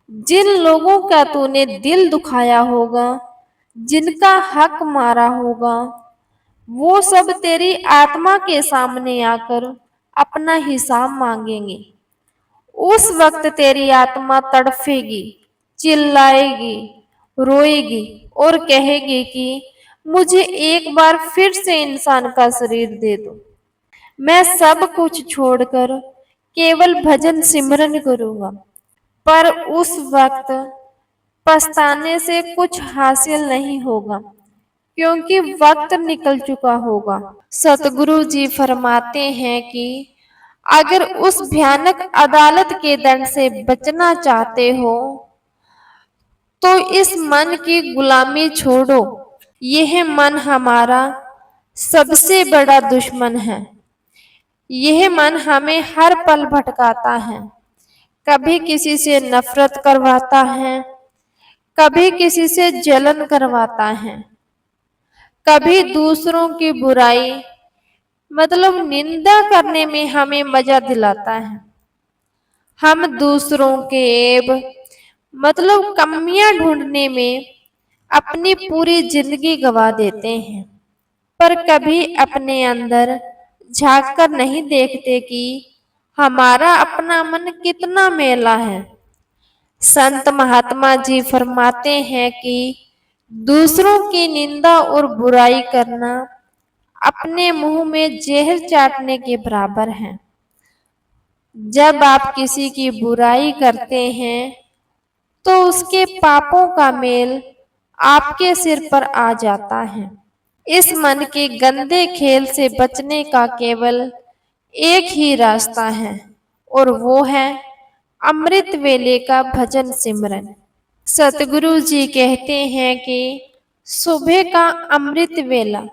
जिन लोगों का तूने दिल दुखाया होगा, जिनका हक मारा होगा, वो सब तेरी आत्मा के सामने आकर अपना हिसाब मांगेंगे। उस वक्त तेरी आत्मा तड़फेगी, चिल्लाएगी, रोएगी और कहेगी कि मुझे एक बार फिर से इंसान का शरीर दे दो। मैं सब कुछ छोड़कर केवल भजन सिमरन करूंगा। पर उस वक्त पछताने से कुछ हासिल नहीं होगा, क्योंकि वक्त निकल चुका होगा। सतगुरु जी फरमाते हैं कि अगर उस भयानक अदालत के दंड से बचना चाहते हो तो इस मन की गुलामी छोड़ो। यह मन हमारा सबसे बड़ा दुश्मन है। यह मन हमें हर पल भटकाता है, कभी किसी से नफरत करवाता है, कभी किसी से जलन करवाता है, कभी दूसरों की बुराई निंदा करने में हमें मजा दिलाता है। हम दूसरों के ऐब कमियां ढूंढने में अपनी पूरी जिंदगी गवा देते हैं, पर कभी अपने अंदर झांक कर नहीं देखते कि हमारा अपना मन कितना मैला है। संत महात्मा जी फरमाते हैं कि दूसरों की निंदा और बुराई करना अपने मुंह में जहर चाटने के बराबर है। जब आप किसी की बुराई करते हैं तो उसके पापों का मेल आपके सिर पर आ जाता है। इस मन के गंदे खेल से बचने का केवल एक ही रास्ता है, और वो है अमृत वेले का भजन सिमरन। सतगुरु जी कहते हैं कि सुबह का अमृत वेला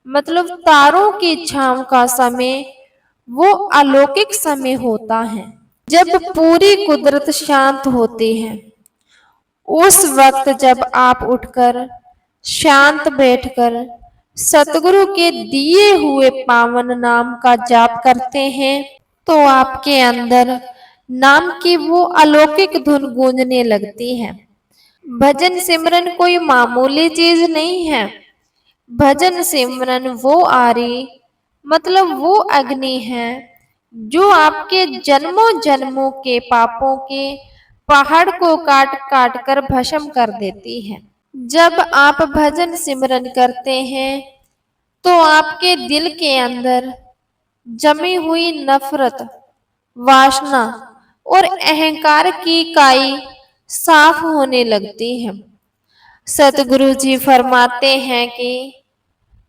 तारों की छांव का समय वो अलौकिक समय होता है जब पूरी कुदरत शांत होती है। उस वक्त जब आप उठकर शांत बैठकर सतगुरु के दिए हुए पावन नाम का जाप करते हैं तो आपके अंदर नाम की वो अलौकिक धुन गूंजने लगती है। भजन सिमरन कोई मामूली चीज नहीं है। भजन सिमरन वो आरी वो अग्नि है जो आपके जन्मों जन्मों के पापों के पहाड़ को काट काट कर भस्म कर देती है। जब आप भजन सिमरन करते हैं तो आपके दिल के अंदर जमी हुई नफरत, वासना और अहंकार की काई साफ होने लगती है। सतगुरु जी फरमाते हैं कि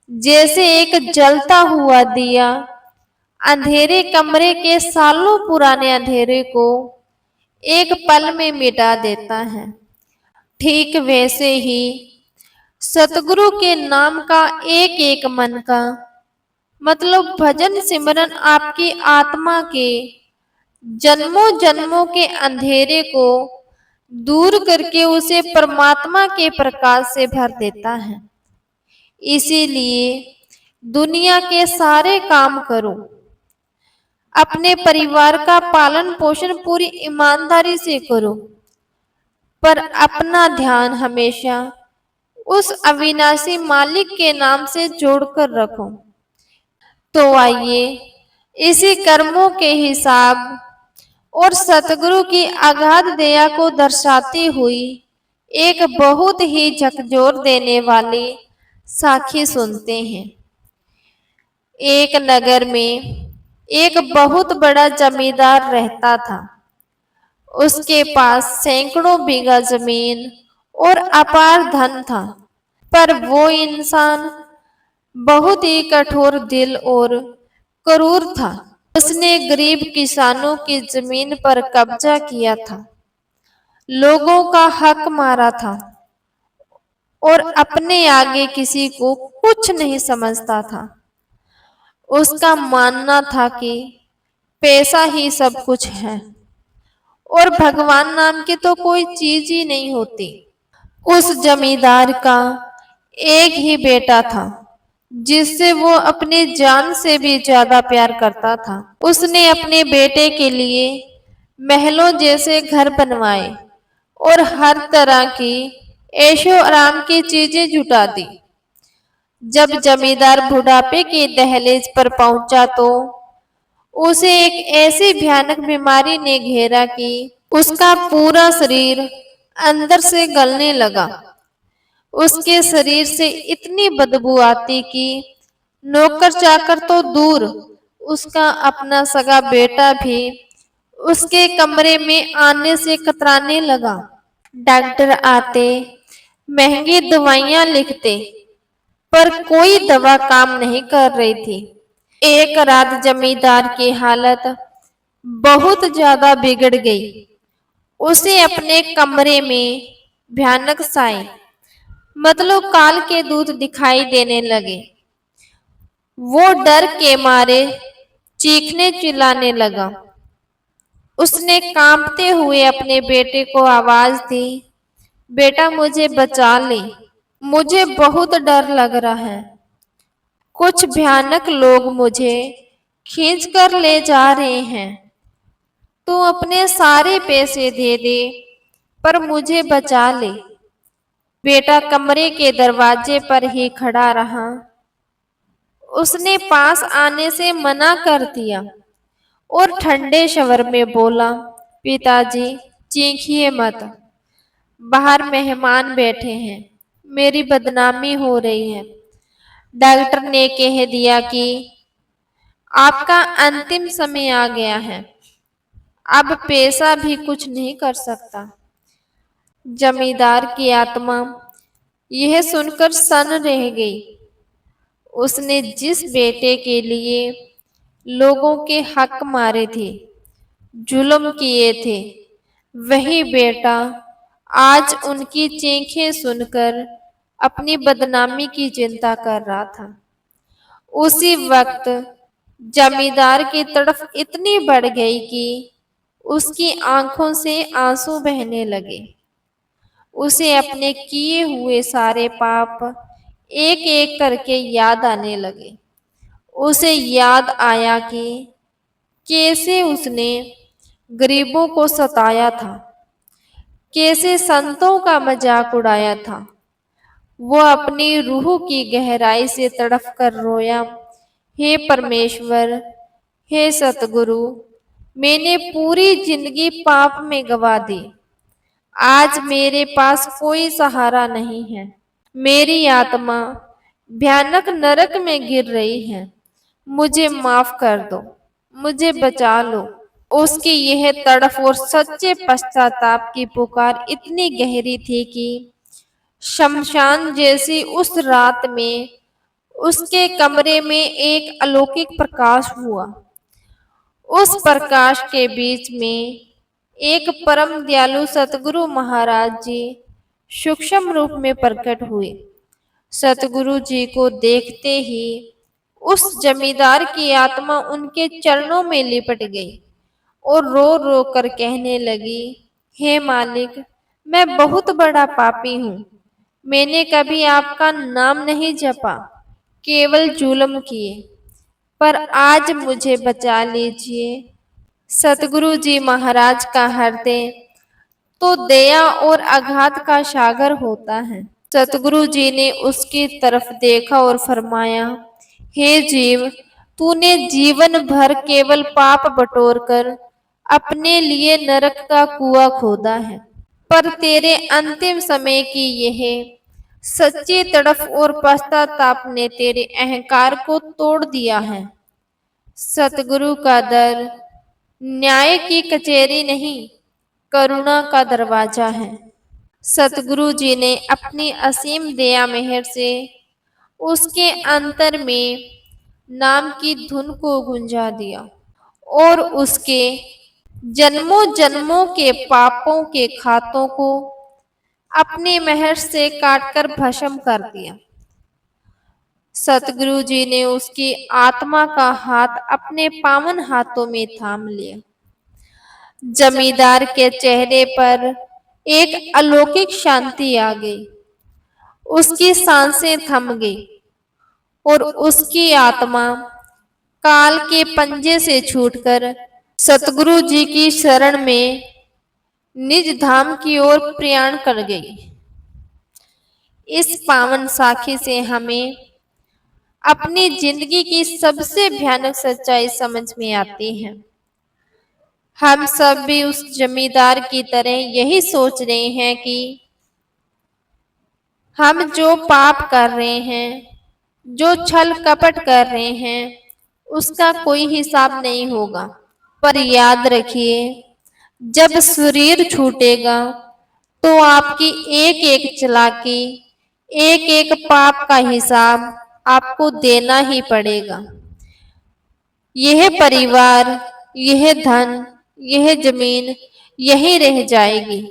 जैसे एक जलता हुआ दिया अंधेरे कमरे के सालों पुराने अंधेरे को एक पल में मिटा देता है, ठीक वैसे ही सतगुरु के नाम का एक एक मन का भजन सिमरन आपकी आत्मा के जन्मों जन्मों के अंधेरे को दूर करके उसे परमात्मा के प्रकाश से भर देता है। इसीलिए दुनिया के सारे काम करो, अपने परिवार का पालन पोषण पूरी ईमानदारी से करो, पर अपना ध्यान हमेशा उस अविनाशी मालिक के नाम से जोड़कर रखो। तो आइए इसी कर्मों के हिसाब और सतगुरु की अगाध दया को दर्शाती हुई एक बहुत ही झकझोर देने वाली साखी सुनते हैं। एक नगर में एक बहुत बड़ा जमींदार रहता था। उसके पास सैकड़ों बीघा जमीन और अपार धन था, पर वो इंसान बहुत ही कठोर दिल और क्रूर था। उसने गरीब किसानों की जमीन पर कब्जा किया था, लोगों का हक मारा था और अपने आगे किसी को कुछ नहीं समझता था। उसका मानना था कि पैसा ही सब कुछ है और भगवान नाम की तो कोई चीज ही नहीं होती। उस जमींदार का एक ही बेटा था जिससे वो अपनी जान से भी ज्यादा प्यार करता था। उसने अपने बेटे के लिए महलों जैसे घर बनवाए और हर तरह की ऐशो आराम की चीजें जुटा दी। जब जमींदार बुढ़ापे के दहलीज पर पहुंचा तो उसे एक ऐसी भयानक बीमारी ने घेरा कि उसका पूरा शरीर अंदर से गलने लगा। उसके शरीर से इतनी बदबू आती कि नौकर चाकर तो दूर, उसका अपना सगा बेटा भी उसके कमरे में आने से कतराने लगा। डॉक्टर आते, महंगी दवाइयां लिखते, पर कोई दवा काम नहीं कर रही थी। एक रात जमींदार की हालत बहुत ज्यादा बिगड़ गई। उसे अपने कमरे में भयानक साए काल के दूत दिखाई देने लगे। वो डर के मारे चीखने चिल्लाने लगा उसने कांपते हुए अपने बेटे को आवाज दी, बेटा मुझे बचा ले, मुझे बहुत डर लग रहा है। कुछ भयानक लोग मुझे खींच कर ले जा रहे हैं। तू अपने सारे पैसे दे दे, पर मुझे बचा ले। बेटा कमरे के दरवाजे पर ही खड़ा रहा। उसने पास आने से मना कर दिया और ठंडे स्वर में बोला, पिताजी चीखिए मत, बाहर मेहमान बैठे हैं, मेरी बदनामी हो रही है। डॉक्टर ने कह दिया कि आपका अंतिम समय आ गया है, अब पैसा भी कुछ नहीं कर सकता। जमींदार की आत्मा यह सुनकर सन्न रह गई। उसने जिस बेटे के लिए लोगों के हक मारे थे, जुल्म किए थे, वही बेटा आज उनकी चीखें सुनकर अपनी बदनामी की चिंता कर रहा था। उसी वक्त जमींदार की तड़फ इतनी बढ़ गई कि उसकी आंखों से आंसू बहने लगे। उसे अपने किए हुए सारे पाप एक एक करके याद आने लगे। उसे याद आया कि कैसे उसने गरीबों को सताया था, कैसे संतों का मजाक उड़ाया था। वो अपनी रूह की गहराई से तड़प कर रोया, हे परमेश्वर, हे सतगुरु, मैंने पूरी जिंदगी पाप में गवा दी। आज मेरे पास कोई सहारा नहीं है। मेरी आत्मा भयानक नरक में गिर रही है। मुझे माफ कर दो, मुझे बचा लो। उसकी यह तड़फ और सच्चे पश्चाताप की पुकार इतनी गहरी थी कि शमशान जैसी उस रात में उसके कमरे में एक अलौकिक प्रकाश हुआ। उस प्रकाश के बीच में एक परम दयालु सतगुरु महाराज जी सूक्ष्म रूप में प्रकट हुए। सतगुरु जी को देखते ही उस जमींदार की आत्मा उनके चरणों में लिपट गई और रो रो कर कहने लगी, हे मालिक, मैं बहुत बड़ा पापी हूँ। मैंने कभी आपका नाम नहीं जपा, केवल जुल्म किए, पर आज मुझे बचा लीजिए। सतगुरु जी महाराज का हृदय तो दया और आघात का सागर होता है। सतगुरु जी ने उसकी तरफ देखा और फरमाया, हे जीव, तूने जीवन भर केवल पाप बटोर कर अपने लिए नरक का कुआं खोदा है, पर तेरे अंतिम समय की यह सच्ची तड़फ और पश्चाताप ने तेरे अहंकार को तोड़ दिया है। सतगुरु का दर न्याय की कचहरी नहीं, करुणा का दरवाजा है। सतगुरु जी ने अपनी असीम दया मेहर से उसके अंतर में नाम की धुन को गुंजा दिया और उसके जन्मों जन्मों के पापों के खातों को अपनी मेहर से काटकर भस्म कर दिया। सतगुरु जी ने उसकी आत्मा का हाथ अपने पावन हाथों में थाम लिया। जमींदार के चेहरे पर एक अलौकिक शांति आ गई। उसकी सांसें थम गई और उसकी आत्मा काल के पंजे से छूटकर सतगुरु जी की शरण में निज धाम की ओर प्रयाण कर गई। इस पावन साखी से हमें अपनी जिंदगी की सबसे भयानक सच्चाई समझ में आती है। हम सब भी उस जमींदार की तरह यही सोच रहे हैं कि हम जो पाप कर रहे हैं, जो छल कपट कर रहे हैं, उसका कोई हिसाब नहीं होगा। पर याद रखिए, जब शरीर छूटेगा तो आपकी एक एक चालाकी, एक एक पाप का हिसाब आपको देना ही पड़ेगा। यह परिवार, यह धन, यह जमीन यही रह जाएगी,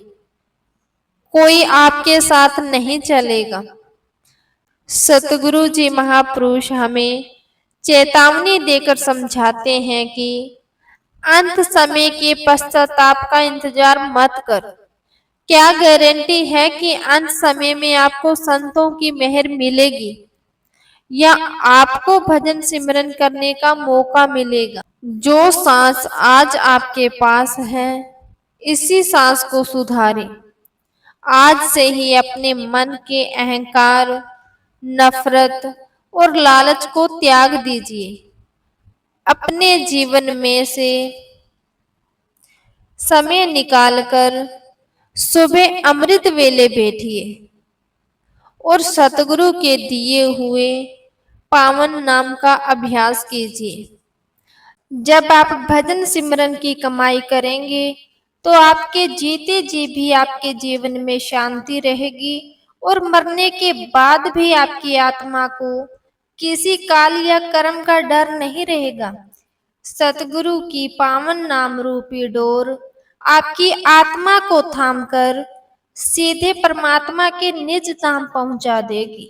कोई आपके साथ नहीं चलेगा। सतगुरु जी महापुरुष हमें चेतावनी देकर समझाते हैं कि अंत समय के पश्चाताप का इंतजार मत कर। क्या गारंटी है कि अंत समय में आपको संतों की मेहर मिलेगी या आपको भजन सिमरन करने का मौका मिलेगा? जो सांस आज आपके पास है, इसी सांस को सुधारें। आज से ही अपने मन के अहंकार, नफरत और लालच को त्याग दीजिए। अपने जीवन में से समय निकालकर सुबह अमृत वेले बैठिए और सतगुरु के दिए हुए पावन नाम का अभ्यास कीजिए। जब आप भजन सिमरन की कमाई करेंगे तो आपके जीते जी भी आपके जीवन में शांति रहेगी और मरने के बाद भी आपकी आत्मा को किसी काल या कर्म का डर नहीं रहेगा। सतगुरु की पावन नाम रूपी डोर आपकी आत्मा को थामकर सीधे परमात्मा के निज धाम पहुंचा देगी।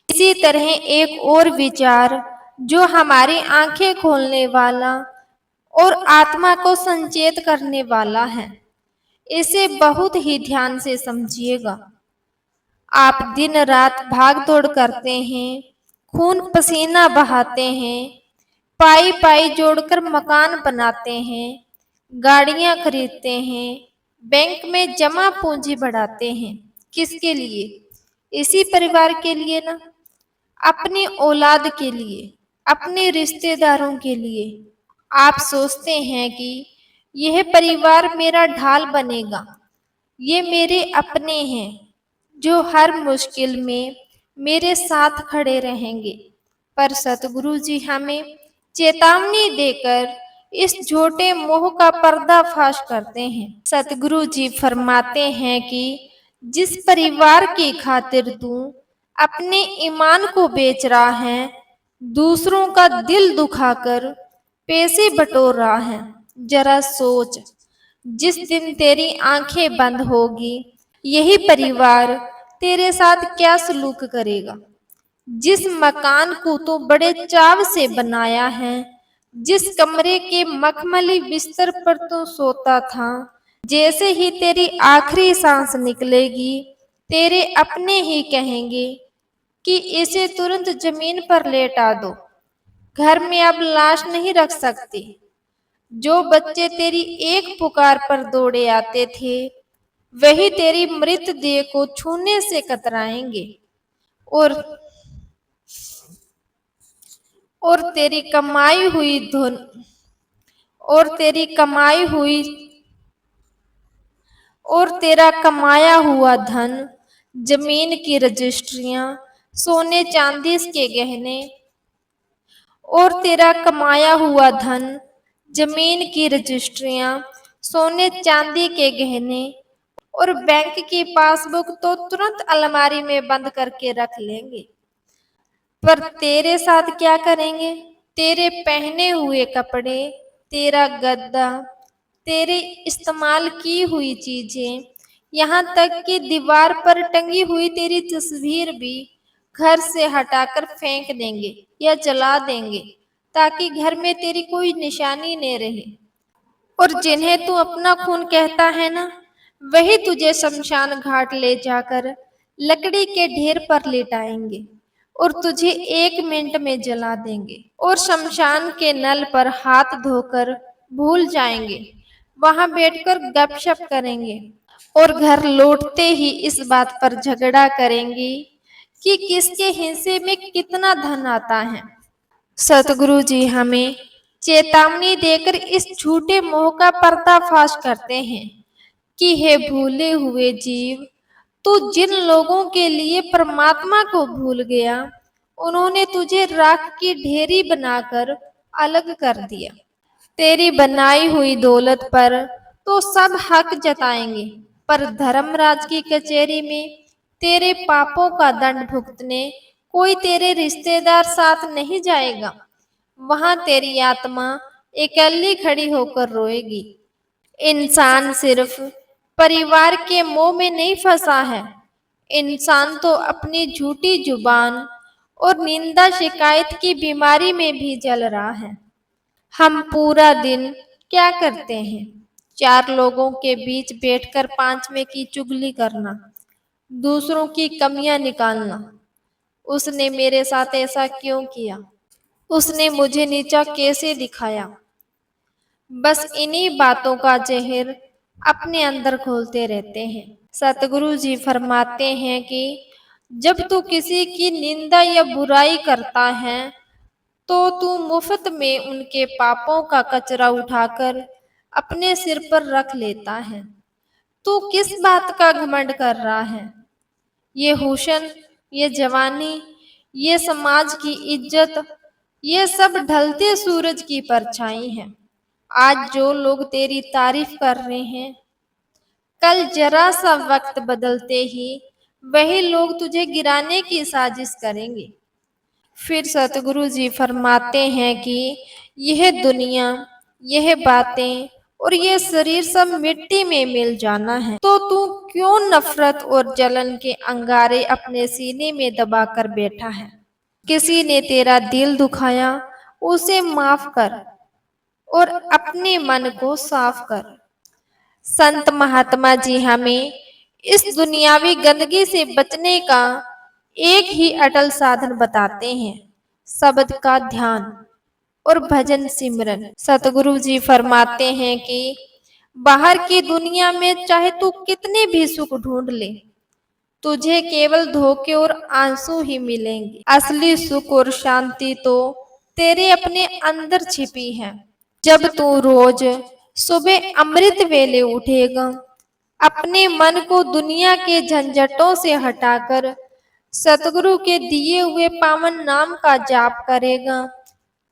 इसी तरह एक और विचार जो हमारी आंखें खोलने वाला और आत्मा को संचेत करने वाला है, इसे बहुत ही ध्यान से समझिएगा। आप दिन रात भाग दौड़ करते हैं, खून पसीना बहाते हैं, पाई पाई जोड़कर मकान बनाते हैं, गाड़ियां खरीदते हैं, बैंक में जमा पूंजी बढ़ाते हैं। किसके लिए? इसी परिवार के लिए ना, अपनी औलाद के लिए, अपने रिश्तेदारों के लिए। आप सोचते हैं कि यह परिवार मेरा ढाल बनेगा, ये मेरे अपने हैं जो हर मुश्किल में मेरे साथ खड़े रहेंगे। पर सतगुरु जी हमें चेतावनी देकर इस झूठे मोह का पर्दाफाश करते हैं। सतगुरु जी फरमाते हैं कि जिस परिवार की खातिर तू अपने ईमान को बेच रहा है, दूसरों का दिल दुखाकर पैसे बटोर रहा है, जरा सोच, जिस दिन तेरी आंखें बंद होगी, यही परिवार तेरे साथ क्या सलूक करेगा। जिस मकान को तू बड़े चाव से बनाया है, जिस कमरे के मखमली बिस्तर पर तू सोता था, जैसे ही तेरी आखिरी सांस निकलेगी, तेरे अपने ही कहेंगे कि इसे तुरंत जमीन पर लेटा दो, घर में अब लाश नहीं रख सकती। जो बच्चे तेरी एक पुकार पर दौड़े आते थे, वही तेरी मृतदेह को छूने से कतराएंगे और तेरी कमाई हुई धन और तेरी कमाई हुई और तेरा कमाया हुआ धन, जमीन की रजिस्ट्रियां, सोने चांदी के गहने और तेरा कमाया हुआ धन, जमीन की रजिस्ट्रियां, सोने चांदी के गहने और बैंक की पासबुक तो तुरंत अलमारी में बंद करके रख लेंगे। पर तेरे साथ क्या करेंगे? तेरे पहने हुए कपड़े, तेरा गद्दा, तेरे इस्तेमाल की हुई चीजें, यहाँ तक कि दीवार पर टंगी हुई तेरी तस्वीर भी घर से हटाकर फेंक देंगे या जला देंगे, ताकि घर में तेरी कोई निशानी न रहे। और जिन्हें तू अपना खून कहता है ना, वही तुझे शमशान घाट ले जाकर लकड़ी के ढेर पर लेटाएंगे और तुझे 1 मिनट में जला देंगे और शमशान के नल पर हाथ धोकर भूल जाएंगे, वहां बैठकर गपशप करेंगे और घर लौटते ही इस बात पर झगड़ा करेंगे कि किसके हिस्से में कितना धन आता है। सतगुरु जी हमें चेतावनी देकर इस झूठे मोह का पर्दाफाश करते हैं कि हे भूले हुए जीव, तू जिन लोगों के लिए परमात्मा को भूल गया, उन्होंने तुझे राख की ढेरी बनाकर अलग कर दिया। तेरी बनाई हुई दौलत पर तो सब हक जताएंगे, पर धर्मराज की कचहरी में तेरे पापों का दंड भुगतने कोई तेरे रिश्तेदार साथ नहीं जाएगा। वहां तेरी आत्मा अकेली खड़ी होकर रोएगी। इंसान सिर्फ परिवार के मोह में नहीं फंसा है, इंसान तो अपनी झूठी जुबान और निंदा शिकायत की बीमारी में भी जल रहा है। हम पूरा दिन क्या करते हैं? चार लोगों के बीच बैठकर पांचवें की चुगली करना, दूसरों की कमियां निकालना। उसने मेरे साथ ऐसा क्यों किया? उसने मुझे नीचा कैसे दिखाया? बस इन्हीं बातों का जहर अपने अंदर घोलते रहते हैं। सतगुरु जी फरमाते हैं कि जब तू किसी की निंदा या बुराई करता है तो तू मुफ्त में उनके पापों का कचरा उठाकर अपने सिर पर रख लेता है। तू किस बात का घमंड कर रहा है? ये हुस्न, ये जवानी, ये समाज की इज्जत, ये सब ढलते सूरज की परछाई है। आज जो लोग तेरी तारीफ कर रहे हैं, कल जरा सा वक्त बदलते ही वही लोग तुझे गिराने की साजिश करेंगे। फिर सतगुरु जी फरमाते हैं कि यह दुनिया, यह बातें और यह शरीर सब मिट्टी में मिल जाना है, तो तू क्यों नफरत और जलन के अंगारे अपने सीने में दबाकर बैठा है? किसी ने तेरा दिल दुखाया, उसे माफ कर और अपने मन को साफ कर। संत महात्मा जी हमें इस दुनियावी गंदगी से बचने का एक ही अटल साधन बताते हैं, शब्द का ध्यान और भजन सिमरन। सतगुरु जी फरमाते हैं कि बाहर की दुनिया में चाहे तू कितने भी सुख ढूंढ ले, तुझे केवल धोखे और आंसू ही मिलेंगे। असली सुख और शांति तो तेरे अपने अंदर छिपी है। जब तू रोज सुबह अमृत वेले उठेगा, अपने मन को दुनिया के झंझटों से हटाकर सतगुरु के दिए हुए पावन नाम का जाप करेगा,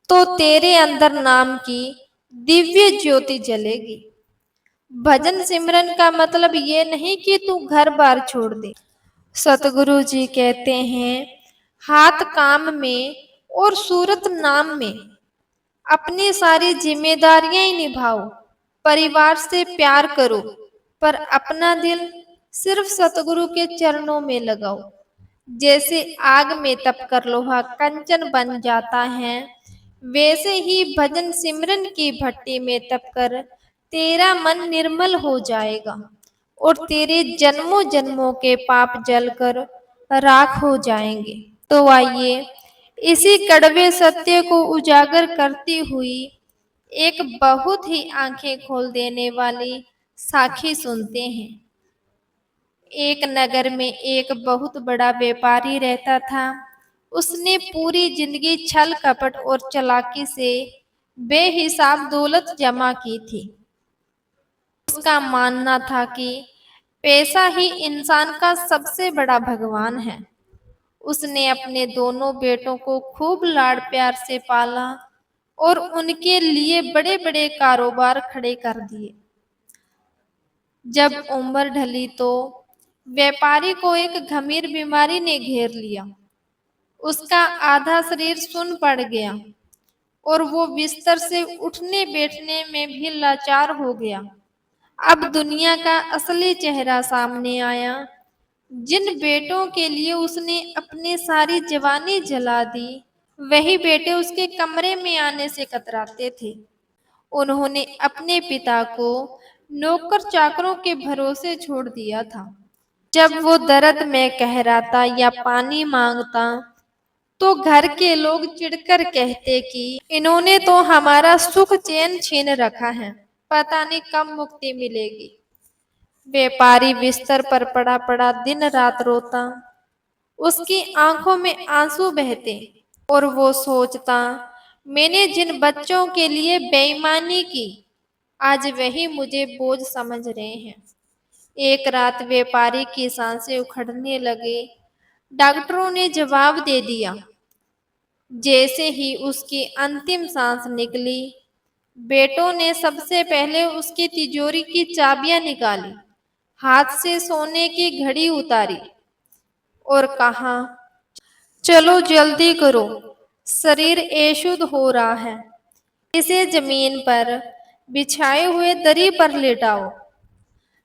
तो तेरे अंदर नाम की दिव्य ज्योति जलेगी। भजन सिमरन का मतलब ये नहीं कि तू घर बार छोड़ दे। सतगुरु जी कहते हैं, हाथ काम में और सूरत नाम में अपनी सारी जिम्मेदारियां ही निभाओ। परिवार से प्यार करो, पर अपना दिल सिर्फ सतगुरु के चरणों में लगाओ। जैसे आग में तपकर लोहा कंचन बन जाता है, वैसे ही भजन सिमरन की भट्टी में तपकर तेरा मन निर्मल हो जाएगा और तेरे जन्मों जन्मों के पाप जलकर राख हो जाएंगे। तो आइए इसी कड़वे सत्य को उजागर करती हुई एक बहुत ही आंखें खोल देने वाली साखी सुनते हैं। एक नगर में एक बहुत बड़ा व्यापारी रहता था। उसने पूरी जिंदगी छल कपट और चालाकी से बेहिसाब दौलत जमा की थी। उसका मानना था कि पैसा ही इंसान का सबसे बड़ा भगवान है। उसने अपने दोनों बेटों को खूब लाड़ प्यार से पाला और उनके लिए बड़े बड़े कारोबार खड़े कर दिए। जब उम्र ढली तो व्यापारी को एक गंभीर बीमारी ने घेर लिया। उसका आधा शरीर सुन्न पड़ गया और वो बिस्तर से उठने बैठने में भी लाचार हो गया। अब दुनिया का असली चेहरा सामने आया। जिन बेटों के लिए उसने अपनी सारी जवानी जला दी, वही बेटे उसके कमरे में आने से कतराते थे। उन्होंने अपने पिता को नौकर चाकरों के भरोसे छोड़ दिया था। जब वो दर्द में कहराता या पानी मांगता, तो घर के लोग चिढ़कर कहते कि इन्होंने तो हमारा सुख चैन छीन रखा है, पता नहीं कब मुक्ति मिलेगी। व्यापारी बिस्तर पर पड़ा पड़ा दिन रात रोता। उसकी आंखों में आंसू बहते और वो सोचता, मैंने जिन बच्चों के लिए बेईमानी की, आज वही मुझे बोझ समझ रहे हैं। एक रात व्यापारी की सांसें उखड़ने लगे। डॉक्टरों ने जवाब दे दिया। जैसे ही उसकी अंतिम सांस निकली, बेटों ने सबसे पहले उसकी तिजोरी की चाबियां निकाली, हाथ से सोने की घड़ी उतारी और कहा, चलो जल्दी करो, शरीर अशुद्ध हो रहा है। इसे जमीन पर बिछाए हुए दरी पर लेटाओ।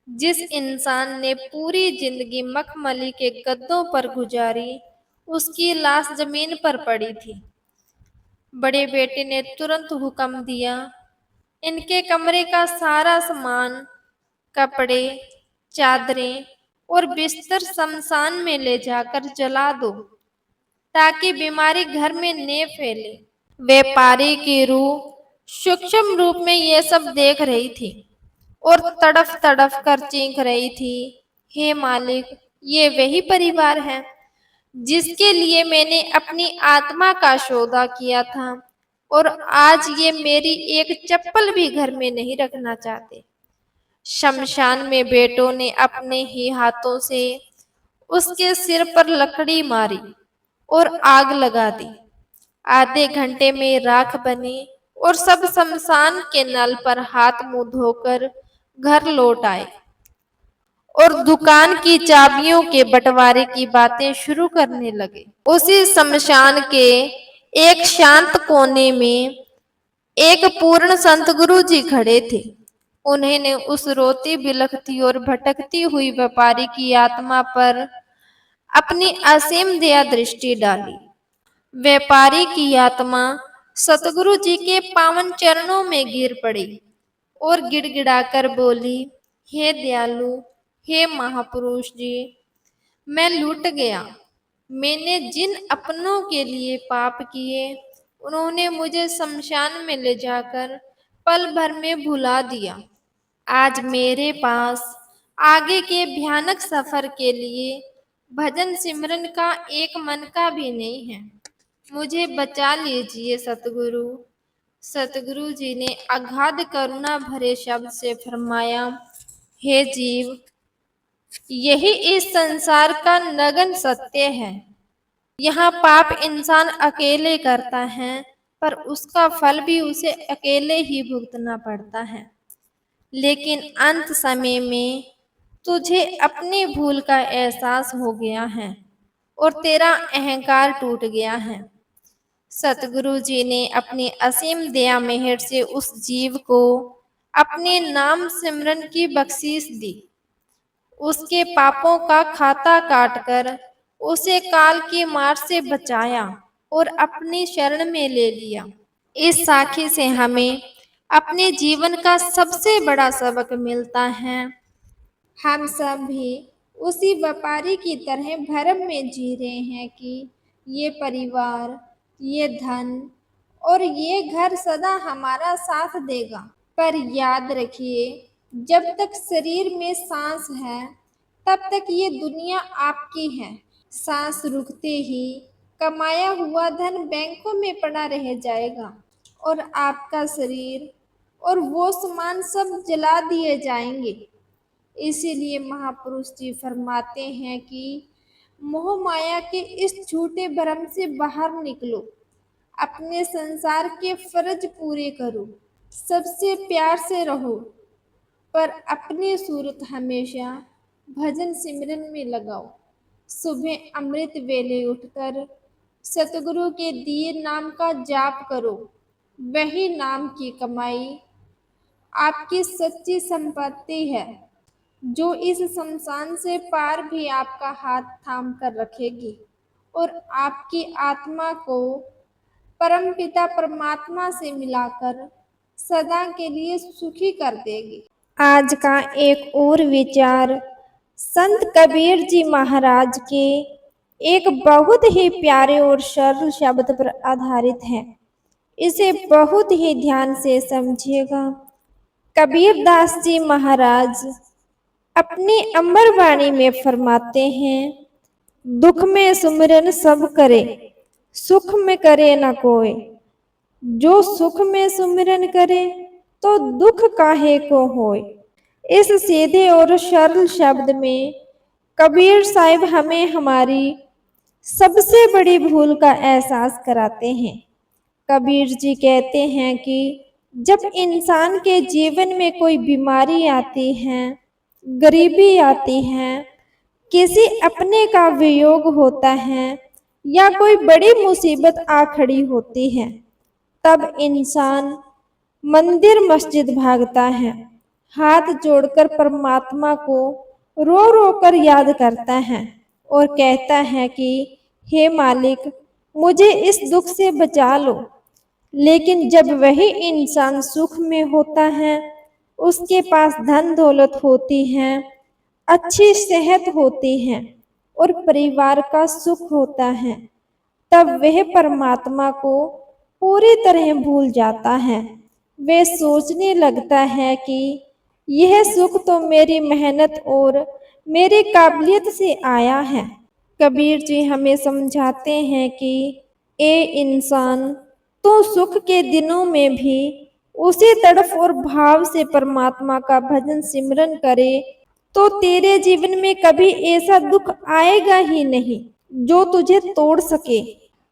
जिस इंसान ने पूरी जिंदगी मखमली के गद्दों पर गुजारी, उसकी लाश जमीन पर पड़ी थी। बड़े बेटे ने तुरंत हुक्म दिया, इनके कमरे का सारा सामान, कपड़े, चादरें और बिस्तर शमशान में ले जाकर जला दो, ताकि बीमारी घर में न फैले। व्यापारी की रूह सूक्ष्म रूप में ये सब देख रही थी और तड़फ तड़फ कर चीख रही थी, हे मालिक, ये वही परिवार है जिसके लिए मैंने अपनी आत्मा का सौदा किया था, और आज ये मेरी एक चप्पल भी घर में नहीं रखना चाहते। शमशान में बेटों ने अपने ही हाथों से उसके सिर पर लकड़ी मारी और आग लगा दी। आधे घंटे में राख बनी और सब शमशान के नल पर हाथ मुंह धोकर घर लौट आए और दुकान की चाबियों के बंटवारे की बातें शुरू करने लगे। उसी शमशान के एक शांत कोने में एक पूर्ण संत गुरु जी खड़े थे। उन्होंने उस रोती बिलखती और भटकती हुई व्यापारी की आत्मा पर अपनी असीम दया दृष्टि डाली। व्यापारी की आत्मा सतगुरु जी के पावन चरणों में गिर पड़ी और गिड़गिड़ाकर बोली, हे दयालु, हे महापुरुष जी, मैं लूट गया। मैंने जिन अपनों के लिए पाप किए, उन्होंने मुझे शमशान में ले जाकर पल भर में भुला दिया। आज मेरे पास आगे के भयानक सफर के लिए भजन सिमरन का एक मन का भी नहीं है। मुझे बचा लीजिए सतगुरु। सतगुरु जी ने अगाध करुणा भरे शब्द से फरमाया, हे जीव, यही इस संसार का नगन सत्य है। यहाँ पाप इंसान अकेले करता है, पर उसका फल भी उसे अकेले ही भुगतना पड़ता है। लेकिन अंत समय में तुझे अपनी भूल का एहसास हो गया है और तेरा अहंकार टूट गया है। सतगुरु जी ने अपनी असीम दया मेहर से उस जीव को अपने नाम सिमरन की बख्शीश दी। उसके पापों का खाता काटकर उसे काल की मार से बचाया और अपनी शरण में ले लिया। इस साखी से हमें अपने जीवन का सबसे बड़ा सबक मिलता है। हम सब भी उसी व्यापारी की तरह भरम में जी रहे हैं कि ये परिवार, ये धन और ये घर सदा हमारा साथ देगा। पर याद रखिए, जब तक शरीर में सांस है, तब तक ये दुनिया आपकी है। सांस रुकते ही कमाया हुआ धन बैंकों में पड़ा रह जाएगा और आपका शरीर और वो सामान सब जला दिए जाएंगे। इसीलिए महापुरुष जी फरमाते हैं कि मोह माया के इस झूठे भ्रम से बाहर निकलो, अपने संसार के फर्ज पूरे करो, सबसे प्यार से रहो, पर अपनी सूरत हमेशा भजन सिमरन में लगाओ। सुबह अमृत वेले उठकर सतगुरु के दिए नाम का जाप करो। वही नाम की कमाई आपकी सच्ची संपत्ति है, जो इस शमशान से पार भी आपका हाथ थाम कर रखेगी और आपकी आत्मा को परमपिता परमात्मा से मिलाकर सदा के लिए सुखी कर देगी। आज का एक और विचार संत कबीर जी महाराज के एक बहुत ही प्यारे और सरल शब्द पर आधारित है। इसे बहुत ही ध्यान से समझिएगा। कबीर दास जी महाराज अपनी अमर वाणी में फरमाते हैं, दुख में सुमिरन सब करे, सुख में करे न कोई। जो सुख में सुमिरन करे, तो दुख काहे को होए। इस सीधे और सरल शब्द में कबीर साहिब हमें हमारी सबसे बड़ी भूल का एहसास कराते हैं। कबीर जी कहते हैं कि जब इंसान के जीवन में कोई बीमारी आती है, गरीबी आती है, किसी अपने का वियोग होता है या कोई बड़ी मुसीबत आ खड़ी होती है, तब इंसान मंदिर मस्जिद भागता है, हाथ जोड़कर परमात्मा को रो रो कर याद करता है और कहता है कि हे मालिक, मुझे इस दुख से बचा लो। लेकिन जब वही इंसान सुख में होता है, उसके पास धन दौलत होती है, अच्छी सेहत होती है और परिवार का सुख होता है, तब वह परमात्मा को पूरी तरह भूल जाता है। वह सोचने लगता है कि यह सुख तो मेरी मेहनत और मेरी काबिलियत से आया है। कबीर जी हमें समझाते हैं कि ए इंसान, तू सुख के दिनों में भी उसी तड़फ और भाव से परमात्मा का भजन सिमरन करे तो तेरे जीवन में कभी ऐसा दुख आएगा ही नहीं जो तुझे तोड़ सके।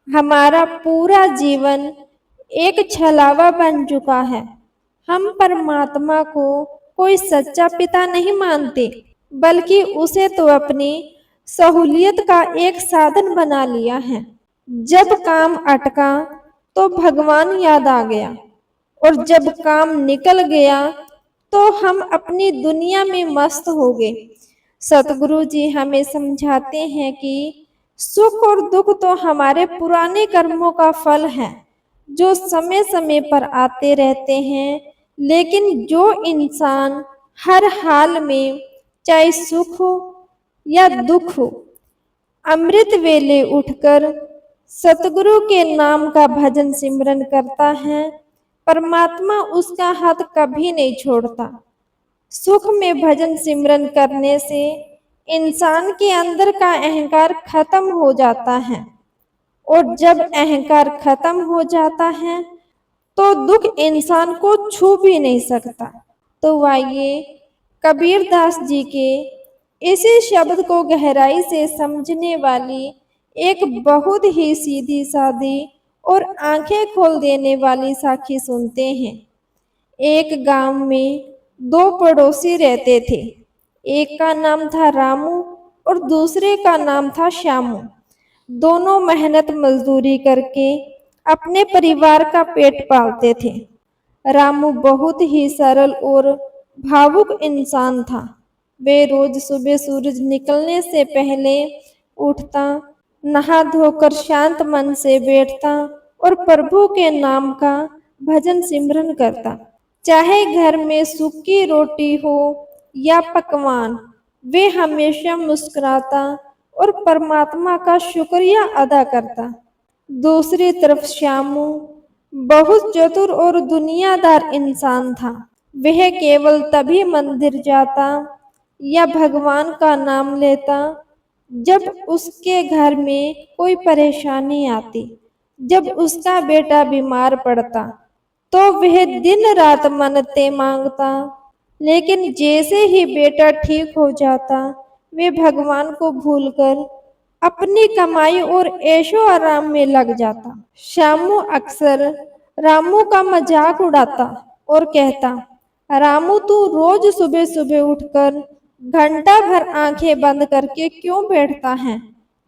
हमारा पूरा जीवन एक छलावा बन चुका है। हम परमात्मा को कोई सच्चा पिता नहीं मानते, बल्कि उसे तो अपनी सहूलियत का एक साधन बना लिया है। जब काम अटका तो भगवान याद आ गया, और जब काम निकल गया तो हम अपनी दुनिया में मस्त हो गए। सतगुरु जी हमें समझाते हैं कि सुख और दुख तो हमारे पुराने कर्मों का फल है, जो समय समय पर आते रहते हैं। लेकिन जो इंसान हर हाल में, चाहे सुख हो या दुख हो, अमृत वेले उठकर सतगुरु के नाम का भजन सिमरन करता है, परमात्मा उसका हाथ कभी नहीं छोड़ता। सुख में भजन सिमरन करने से इंसान के अंदर का अहंकार खत्म हो जाता है, और जब अहंकार खत्म हो जाता है तो दुख इंसान को छू भी नहीं सकता। तो आइए कबीर दास जी के इसी शब्द को गहराई से समझने वाली एक बहुत ही सीधी सादी और आंखें खोल देने वाली साखी सुनते हैं। एक गांव में दो पड़ोसी रहते थे। एक का नाम था रामू और दूसरे का नाम था श्यामू। दोनों मेहनत मजदूरी करके अपने परिवार का पेट पालते थे। रामू बहुत ही सरल और भावुक इंसान था। वे रोज सुबह सूरज निकलने से पहले उठता, नहा धोकर शांत मन से बैठता और प्रभु के नाम का भजन सिमरन करता। चाहे घर में सूखी रोटी हो या पकवान, वे हमेशा मुस्कुराता और परमात्मा का शुक्रिया अदा करता। दूसरी तरफ श्यामू बहुत चतुर और दुनियादार इंसान था। वह केवल तभी मंदिर जाता या भगवान का नाम लेता जब उसके घर में कोई परेशानी आती। जब उसका बेटा बीमार पड़ता तो वह दिन रात मन्नतें मांगता, लेकिन जैसे ही बेटा ठीक हो जाता, वे भगवान को भूलकर अपनी कमाई और ऐशो आराम में लग जाता। श्यामू अक्सर रामू का मजाक उड़ाता और कहता, रामू तू रोज सुबह सुबह उठकर घंटा भर आंखें बंद करके क्यों बैठता है?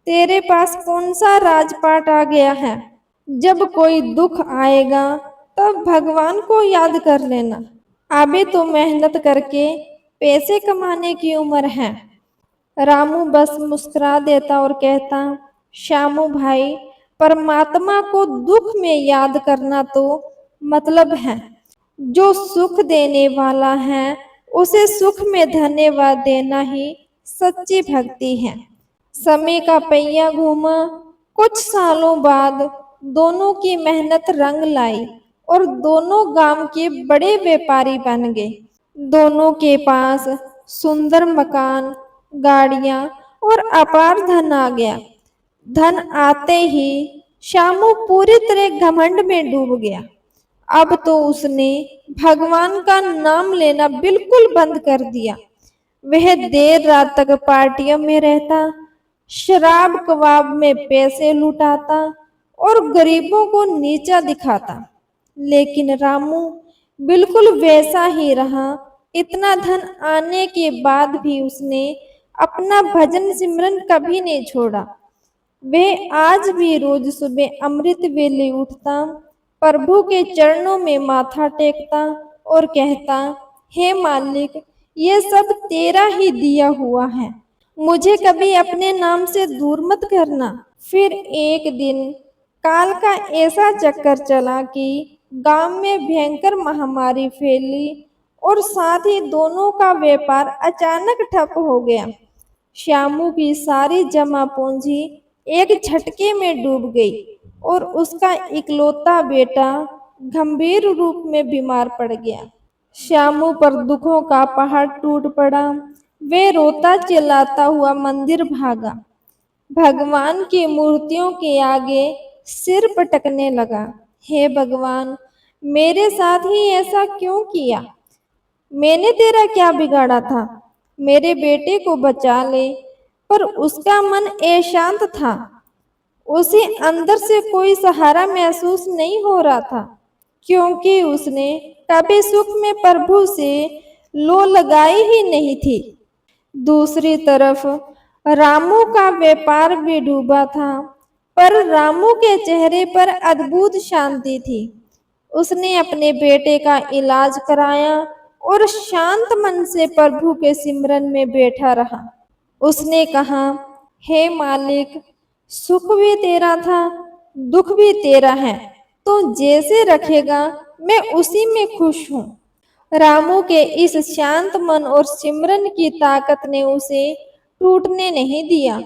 तेरे पास कौन सा राजपाट आ गया है? जब कोई दुख आएगा तब भगवान को याद कर लेना। अभी तो मेहनत करके पैसे कमाने की उम्र है। रामू बस मुस्कुरा देता और कहता, श्यामू भाई, परमात्मा को दुख में याद करना तो मतलब है। जो सुख देने वाला है उसे सुख में धन्यवाद देना ही सच्ची भक्ति है। समय का पहिया घूमा। कुछ सालों बाद दोनों की मेहनत रंग लाई और दोनों गांव के बड़े व्यापारी बन गए। दोनों के पास सुंदर मकान, गाड़ियां और अपार धन आ गया। धन आते ही श्यामू पूरी तरह घमंड में डूब गया। अब तो उसने भगवान का नाम लेना बिल्कुल बंद कर दिया। वह देर रात तक पार्टियों में रहता, शराब कबाब में पैसे लुटाता और गरीबों को नीचा दिखाता। लेकिन रामू बिल्कुल वैसा ही रहा। इतना धन आने के बाद भी उसने अपना भजन सिमरन कभी नहीं छोड़ा। वह आज भी रोज सुबह अमृत वेले उठता, प्रभु के चरणों में माथा टेकता और कहता, हे मालिक, ये सब तेरा ही दिया हुआ है, मुझे कभी अपने नाम से दूर मत करना। फिर एक दिन काल का ऐसा चक्कर चला कि गांव में भयंकर महामारी फैली और साथ ही दोनों का व्यापार अचानक ठप हो गया। श्यामू की सारी जमा पूंजी एक झटके में डूब गई और उसका इकलौता बेटा गंभीर रूप में बीमार पड़ गया। श्यामू पर दुखों का पहाड़ टूट पड़ा। वे रोता चिल्लाता हुआ मंदिर भागा। भगवान की मूर्तियों के आगे सिर पटकने लगा। हे भगवान, मेरे साथ ही ऐसा क्यों किया? मैंने तेरा क्या बिगाड़ा था? मेरे बेटे को बचा ले। पर उसका मन अशांत था। उसे अंदर से कोई सहारा महसूस नहीं हो रहा था, क्योंकि उसने कभी सुख में प्रभु से लो लगाई ही नहीं थी। दूसरी तरफ रामू का व्यापार भी डूबा था, पर रामू के चेहरे पर अद्भुत शांति थी। उसने अपने बेटे का इलाज कराया और शांत मन से प्रभु के सिमरन में बैठा रहा। उसने कहा, हे मालिक, सुख भी तेरा था, दुख भी तेरा है, तो जैसे रखेगा मैं उसी में खुश हूँ। रामू के इस शांत मन और सिमरन की ताकत ने उसे टूटने नहीं दिया।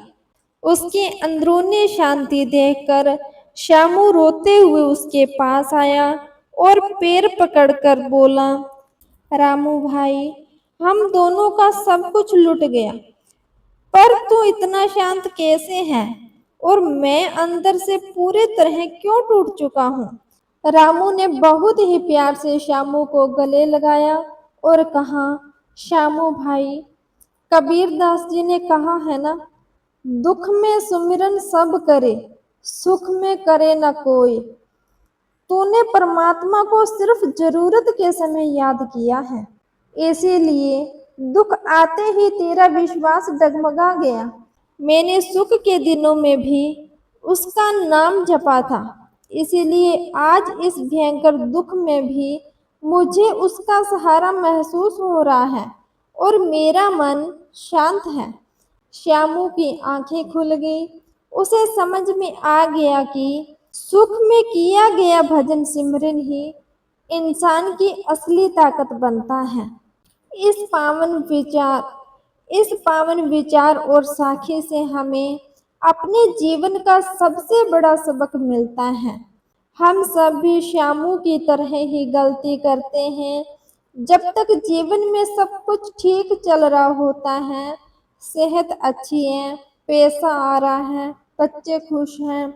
उसकी अंदरूनी शांति देखकर श्यामू रोते हुए उसके पास आया और पैर पकड़कर बोला, रामू भाई, हम दोनों का सब कुछ लुट गया, पर तू इतना शांत कैसे है और मैं अंदर से पूरी तरह क्यों टूट चुका हूँ? रामू ने बहुत ही प्यार से श्यामू को गले लगाया और कहा, श्यामू भाई, कबीरदास जी ने कहा है ना, दुख में सुमिरन सब करे, सुख में करे न कोई। तूने परमात्मा को सिर्फ जरूरत के समय याद किया है, इसीलिए दुख आते ही तेरा विश्वास डगमगा गया। मैंने सुख के दिनों में भी उसका नाम जपा था, इसीलिए आज इस भयंकर दुख में भी मुझे उसका सहारा महसूस हो रहा है और मेरा मन शांत है। श्यामू की आंखें खुल गई। उसे समझ में आ गया कि सुख में किया गया भजन सिमरन ही इंसान की असली ताकत बनता है। इस पावन विचार और साखी से हमें अपने जीवन का सबसे बड़ा सबक मिलता है। हम सब भी श्यामू की तरह ही गलती करते हैं। जब तक जीवन में सब कुछ ठीक चल रहा होता है, सेहत अच्छी है, पैसा आ रहा है, बच्चे खुश हैं,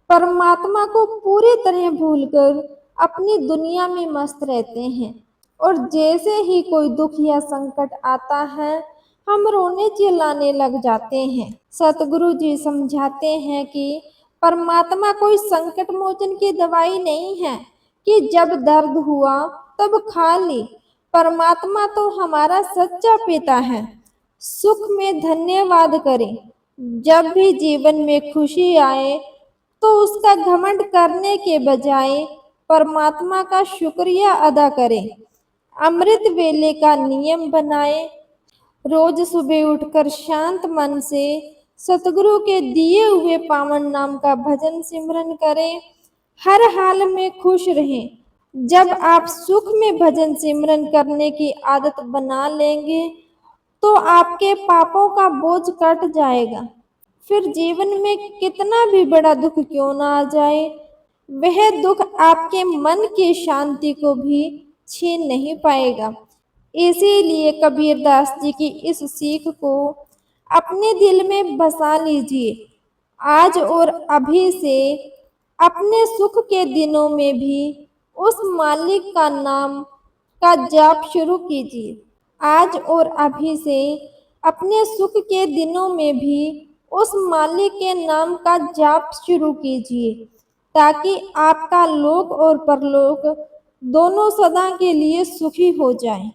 परमात्मा को पूरी तरह भूलकर अपनी दुनिया में मस्त रहते हैं और जैसे ही कोई दुख या संकट आता है, हम रोने चिल्लाने लग जाते हैं। सतगुरु जी समझाते हैं कि परमात्मा कोई संकट मोचन की दवाई नहीं है कि जब दर्द हुआ तब खा ली। परमात्मा तो हमारा सच्चा पिता है। सुख में धन्यवाद करें। जब भी जीवन में खुशी आए तो उसका घमंड करने के बजाय परमात्मा का शुक्रिया अदा करें। अमृत वेले का नियम बनाएं। रोज सुबह उठकर शांत मन से सतगुरु के दिए हुए पावन नाम का भजन सिमरन करें। हर हाल में खुश रहें। जब आप सुख में भजन सिमरन करने की आदत बना लेंगे तो आपके पापों का बोझ कट जाएगा। फिर जीवन में कितना भी बड़ा दुख क्यों ना आ जाए, वह दुख आपके मन की शांति को भी छीन नहीं पाएगा। इसीलिए कबीरदास जी की इस सीख को अपने दिल में बसा लीजिए। आज और अभी से अपने सुख के दिनों में भी उस मालिक का नाम का जाप शुरू कीजिए। आज और अभी से अपने सुख के दिनों में भी उस मालिक के नाम का जाप शुरू कीजिए, ताकि आपका लोक और परलोक दोनों सदा के लिए सुखी हो जाएं।